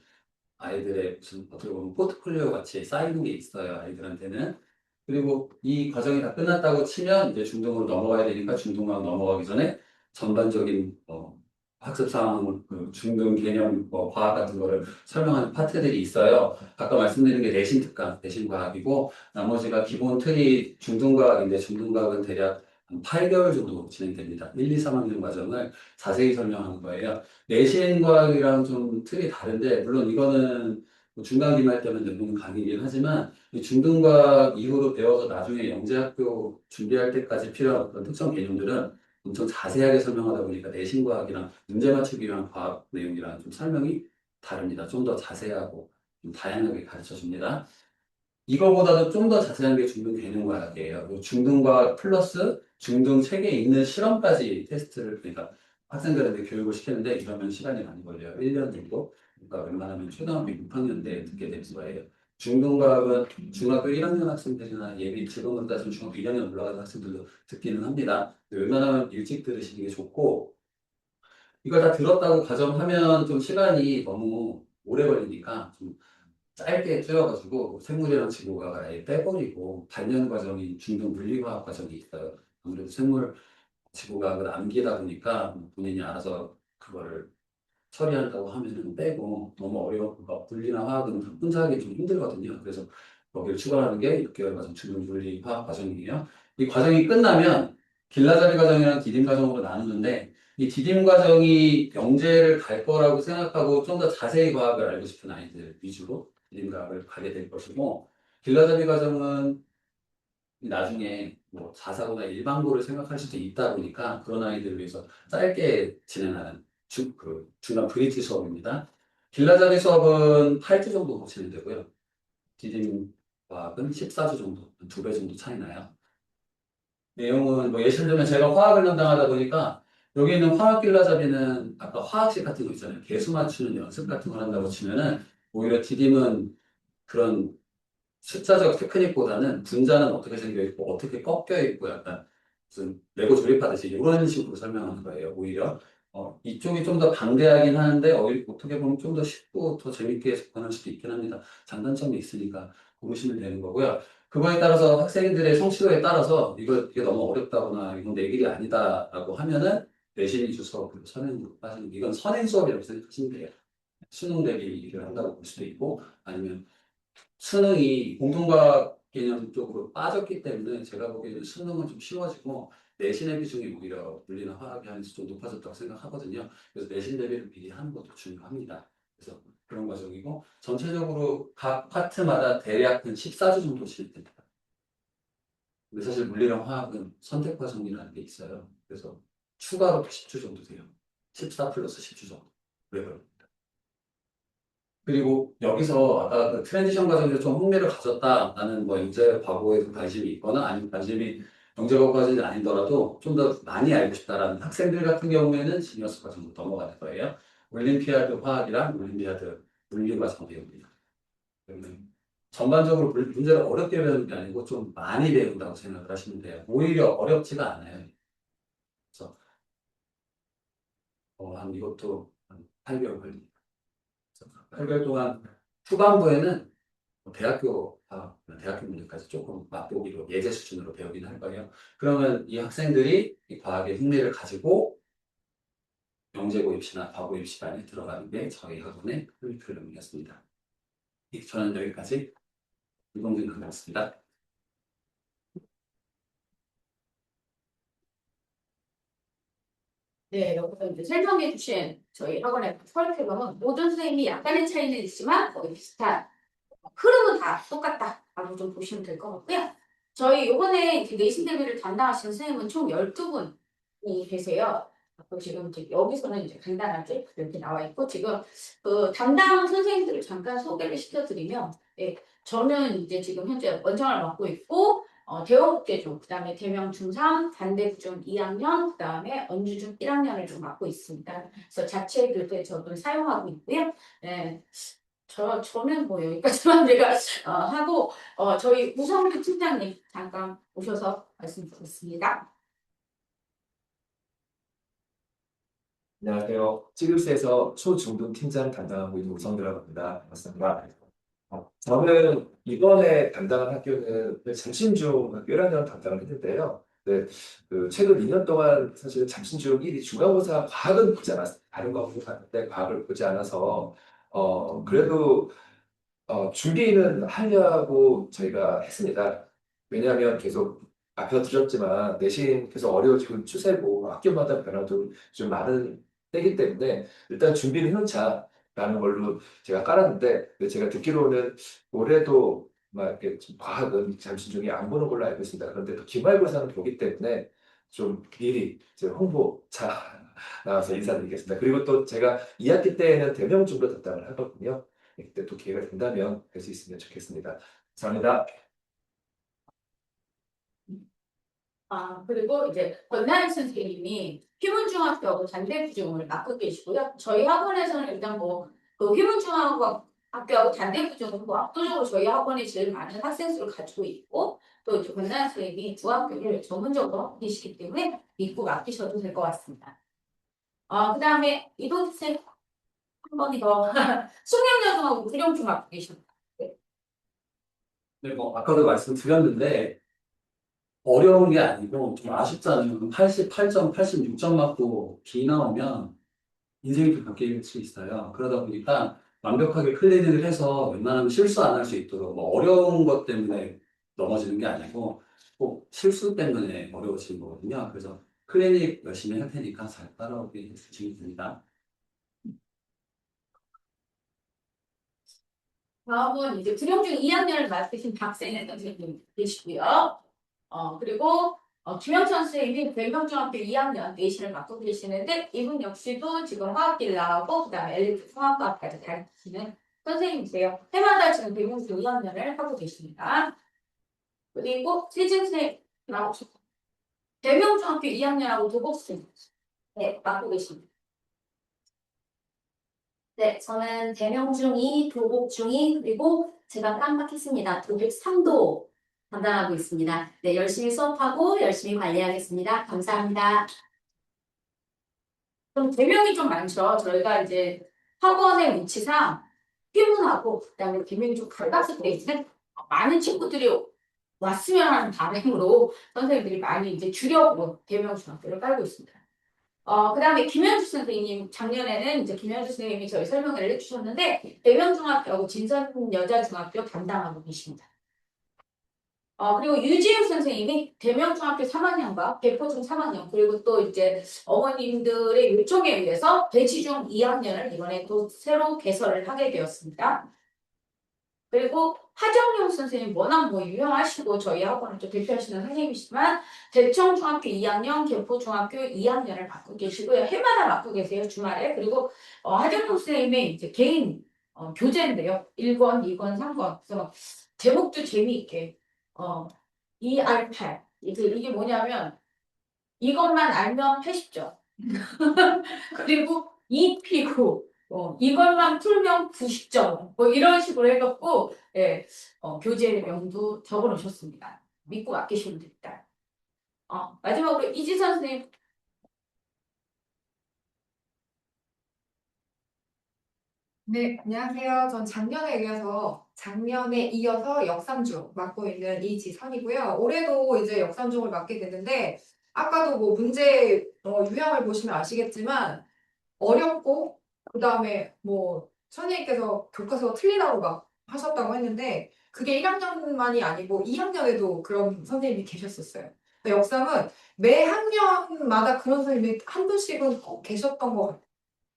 아이들의 무슨 어떻게 보면 포트폴리오 같이 쌓이는 게 있어요, 아이들한테는. 그리고 이 과정이 다 끝났다고 치면 이제 중등으로 넘어가야 되니까 중등과학 넘어가기 전에 전반적인 학습 상황, 그 중등 개념, 과학 같은 거를 설명하는 파트들이 있어요. 아까 말씀드린 게 내신 특강, 내신 과학이고 나머지가 기본 틀이 중등과학인데 중등과학은 대략 한 8개월 정도 진행됩니다. 1, 2, 3학년 과정을 자세히 설명하는 거예요. 내신 과학이랑 좀 틀이 다른데 물론 이거는 뭐 중간 기말 때문에 내보는 강의긴 하지만 이 중등과학 이후로 배워서 나중에 영재학교 준비할 때까지 필요한 어떤 특정 개념들은 엄청 자세하게 설명하다 보니까 내신과학이랑 문제 맞추기 위한 과학 내용이랑 좀 설명이 다릅니다. 좀 더 자세하고 좀 다양하게 가르쳐 줍니다. 이거보다도 좀 더 자세한 게 중등 개념과학이에요. 그리고 중등과학 플러스 중등 책에 있는 실험까지 테스트를, 그러니까 학생들한테 교육을 시키는데 이러면 시간이 많이 걸려요. 1년 정도. 그러니까 웬만하면 초등학교 6학년 때 듣게 되는 거예요. 중등과학은 중학교 1학년 학생들이나 예비 지금으로 따지면 중학교 2학년 올라가는 학생들도 듣기는 합니다. 웬만하면 일찍 들으시는 게 좋고, 이걸 다 들었다고 가정하면 좀 시간이 너무 오래 걸리니까 좀 짧게 줄여가지고 생물이랑 지구과학을 아예 빼버리고 반년 과정인 중등 물리과학 과정이 있어요. 아무래도 생물 지구과학을 암기다 보니까 본인이 알아서 그거를 처리한다고 하면은 빼고 너무 어려워. 그러니까 물리나 화학은 혼자 하기 좀 힘들거든요. 그래서 거기를 추가하는 게 6개월 과정 중등 물리 화학 과정이에요. 이 과정이 끝나면 길라잡이 과정이랑 디딤 과정으로 나누는데 이 디딤 과정이 영재를 갈 거라고 생각하고 좀 더 자세히 과학을 알고 싶은 아이들 위주로 디딤 과학을 가게 될 것이고 길라잡이 과정은 나중에 뭐 자사고나 일반고를 생각할 수도 있다 보니까 그런 아이들을 위해서 짧게 진행하는 중간 브릿지 수업입니다. 길라잡이 수업은 8주 정도 진행되고요. 디딤 과학은 14주 정도, 2배 정도 차이 나요. 내용은 뭐 예를 들면 제가 화학을 담당하다 보니까 여기 있는 화학 길라잡이는 아까 화학식 같은 거 있잖아요. 개수 맞추는 연습 같은 걸 한다고 치면은 오히려 디딤은 그런 숫자적 테크닉보다는 분자는 어떻게 생겨 있고 어떻게 꺾여 있고 약간 무슨 레고 조립하듯이 이런 식으로 설명하는 거예요. 오히려 이쪽이 좀 더 방대하긴 하는데 어떻게 보면 좀 더 쉽고 더 재밌게 접근할 수도 있긴 합니다. 장단점이 있으니까 고르시면 되는 거고요. 그거에 따라서 학생들의 성취도에 따라서 이게 너무 어렵다거나 이건 내 길이 아니다라고 하면은 내신 위주 수업으로 선행으로 빠지는 이건 선행 수업이라고 생각하시면 돼요. 수능 대비를 한다고 볼 수도 있고 아니면 수능이 공통과학 개념 쪽으로 빠졌기 때문에 제가 보기에는 수능은 좀 쉬워지고 내신의 비중이 오히려 물리나 화학에 한해서 좀 높아졌다고 생각하거든요. 그래서 내신 대비를 미리 하는 것도 중요합니다. 그래서 그런 과정이고 전체적으로 각 파트마다 대략 한 14주 정도 진행됩니다. 근데 사실 물리랑 화학은 선택과 정리라는 게 있어요. 그래서 추가로 10주 정도 돼요. 14 플러스 10주 정도. 왜 그럴까요? 그리고 여기서 아까 그 트랜지션 과정에서 좀 흥미를 가졌다. 나는 뭐 영재 과거에 관심이 있거나 아니면 관심이 영재 과거까지는 아니더라도 좀 더 많이 알고 싶다라는 학생들 같은 경우에는 지니어스 과정으로 넘어가는 거예요. 올림피아드 화학이랑 올림피아드 물리 과정 배웁니다. 그러면 전반적으로 문제를 어렵게 배우는 게 아니고 좀 많이 배운다고 생각을 하시면 돼요. 오히려 어렵지가 않아요. 그래서 한 이것도 한 8개월 걸립니다. 8개월 동안 후반부에는 대학교 문제까지 조금 맛보기로 예제 수준으로 배우긴 할 거예요. 그러면 이 학생들이 이 과학에 흥미를 가지고 영재고 입시나 과고 입시반에 들어가는 게 저희 학원의 커리큘럼이었습니다. 저는 여기까지 이동준 강사였습니다. 네, 여기서 이제 설명해 주신 저희 학원의 커리큘럼은 모든 선생님이 약간의 차이는 있지만 거의 비슷한 흐름은 다 똑같다라고 좀 보시면 될 것 같고요. 저희 이번에 이제 내신 대비를 담당하시는 선생님은 총 12분이 계세요. 지금 이제 여기서는 이제 간단하게 이렇게 나와 있고 지금 그 담당 선생님들을 잠깐 소개를 시켜드리면 저는 이제 지금 현재 원장을 맡고 있고 대원국제중, 그다음에 대명 중3, 단대중 2학년, 그다음에 언주중 1학년을 좀 맡고 있습니다. 그래서 자체 교재 저도 사용하고 있고요. 네, 저는 뭐 여기까지만 제가 하고 저희 우성규 팀장님 잠깐 오셔서 말씀 드리겠습니다. 안녕하세요. 찌글스에서 초중등 팀장 담당하고 있는 우성규라고 합니다. 반갑습니다. 저는 이번에 담당한 학교는 잠신중 학교 1학년 담당을 했는데요. 네, 최근 2년 동안 사실 잠신중 1이 중간고사 과학은 보지 않았어요. 다른 과목을 봤는데 과학을 보지 않아서 그래도 준비는 하려고 저희가 했습니다. 왜냐하면 계속 앞에서 드렸지만 내신 계속 어려워지고 추세고 학교마다 변화도 좀 많은 때이기 때문에 일단 준비는 해놓자라는 걸로 제가 깔았는데 근데 제가 듣기로는 올해도 막 이렇게 좀 과학은 잠시 중에 안 보는 걸로 알고 있습니다. 그런데 또 기말고사는 보기 때문에 좀 미리 이제 홍보차 나와서 인사드리겠습니다. 그리고 또 제가 2학기 때에는 대명중도 담당을 하거든요. 그때 또 기회가 된다면 할 수 있으면 좋겠습니다. 감사합니다. 그리고 이제 권나연 선생님이 휘문중학교하고 단대부중을 맡고 계시고요. 저희 학원에서는 일단 그 휘문중학교하고 단대부중은 뭐 압도적으로 저희 학원이 제일 많은 학생 수를 가지고 있고 또 이제 권나연 선생님이 두 학교를 전문적으로 하고 계시기 때문에 믿고 맡기셔도 될 것 같습니다. 그다음에 이동수 쌤 한 번이 더 숙명여중하고 구룡중 맡고 계십니다. 네, 뭐 아까도 말씀드렸는데 어려운 게 아니고 좀 아쉽잖아요. 88점, 86점 맞고 B 나오면 인생이 좀 바뀔 수 있어요. 그러다 보니까 완벽하게 클리닉을 해서 웬만하면 실수 안 할 수 있도록 뭐 어려운 것 때문에 넘어지는 게 아니고 꼭 실수 때문에 어려워지는 거거든요. 그래서 클리닉 열심히 할 테니까 잘 따라오게 해주시면 됩니다. 다음은 이제 구룡중 2학년을 맡으신 박세현 선생님 계시고요. 그리고 김영천 선생님이 백명중학교 2학년 내신을 맡고 계시는데 이분 역시도 지금 화학기를 나오고 그다음에 엘리트 통합과까지 가르치시는 선생님이세요. 해마다 지금 백명중 2학년을 하고 계십니다. 그리고 최진 선생님 나오셨고 백명중학교 2학년하고 도복순 맡고 계십니다. 네, 저는 대명중이, 도곡중이, 그리고 제가 깜빡했습니다. 도곡3도 담당하고 있습니다. 네, 열심히 수업하고 열심히 관리하겠습니다. 감사합니다. 좀 대명이 좀 많죠. 저희가 이제 학원의 위치상 피문하고 그다음에 김민주 갈각스 베이스는 많은 친구들이 왔으면 하는 바람으로 선생님들이 많이 이제 주려고 대명 중학교를 깔고 있습니다. 그다음에 김현주 선생님 작년에는 이제 김현주 선생님이 저희 설명을 해주셨는데 대명 중학교하고 진선 여자 중학교 담당하고 계십니다. 그리고 유지우 선생님이 대명중학교 3학년과 백포중 3학년 그리고 또 이제 어머님들의 요청에 의해서 대치중 2학년을 이번에 또 새로 개설을 하게 되었습니다. 그리고 하정용 선생님 워낙 뭐 유명하시고 저희 학원을 또 대표하시는 선생님이시지만 대청중학교 2학년, 계포중학교 2학년을 맡고 계시고요. 해마다 맡고 계세요, 주말에. 그리고 하정용 선생님의 이제 개인 교재인데요. 1권, 2권, 3권. 그래서 제목도 재미있게 2R8. 이게 뭐냐면 이것만 알면 80점. 그리고 EP9. 이것만 풀면 90점. 뭐 이런 식으로 해갖고 예, 교재명도 적어놓으셨습니다. 믿고 맡기시면 됩니다. 마지막으로 이지선 선생님. 네, 안녕하세요. 전 작년에 이어서 역삼중 맡고 있는 이지선이고요. 올해도 이제 역삼중을 맡게 됐는데, 아까도 뭐 문제 유형을 보시면 아시겠지만, 어렵고, 그 다음에 뭐, 선생님께서 교과서 틀리다고 막 하셨다고 했는데, 그게 1학년만이 아니고 2학년에도 그런 선생님이 계셨었어요. 역삼은 매 학년마다 그런 선생님이 한 분씩은 꼭 계셨던 것 같아요.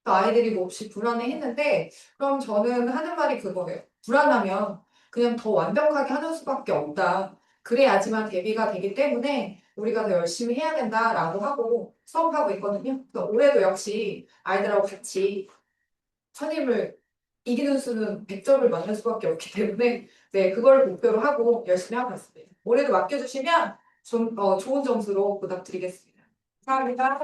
아이들이 몹시 불안해했는데 그럼 저는 하는 말이 그거예요. 불안하면 그냥 더 완벽하게 하는 수밖에 없다. 그래야지만 대비가 되기 때문에 우리가 더 열심히 해야 된다라고 하고 수업하고 있거든요. 그래서 올해도 역시 아이들하고 같이 선임을 이기는 수는 100점을 만날 수밖에 없기 때문에 네, 그걸 목표로 하고 열심히 하고 있습니다. 올해도 맡겨주시면 좀 좋은 점수로 보답드리겠습니다. 감사합니다.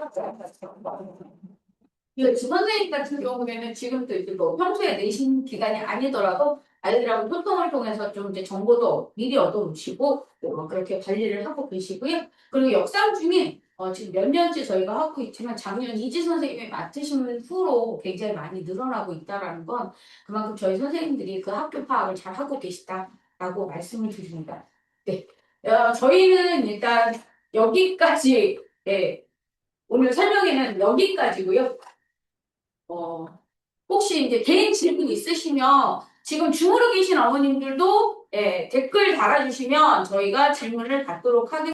주 선생님 같은 경우에는 지금도 이제 뭐 평소에 내신 기간이 아니더라도 아이들하고 소통을 통해서 좀 이제 정보도 미리 얻어오시고 그렇게 관리를 하고 계시고요. 그리고 역삼 중에 지금 몇 년째 저희가 하고 있지만 작년 이지 선생님이 맡으신 후로 굉장히 많이 늘어나고 있다라는 건 그만큼 저희 선생님들이 그 학교 파악을 잘 하고 계시다라고 말씀을 드립니다. 네, 저희는 일단 여기까지 네, 오늘 설명회는 여기까지고요. 혹시 이제 개인 질문 있으시면 지금 줌으로 계신 어머님들도 댓글 달아주시면 저희가 질문을 받도록 하겠습니다.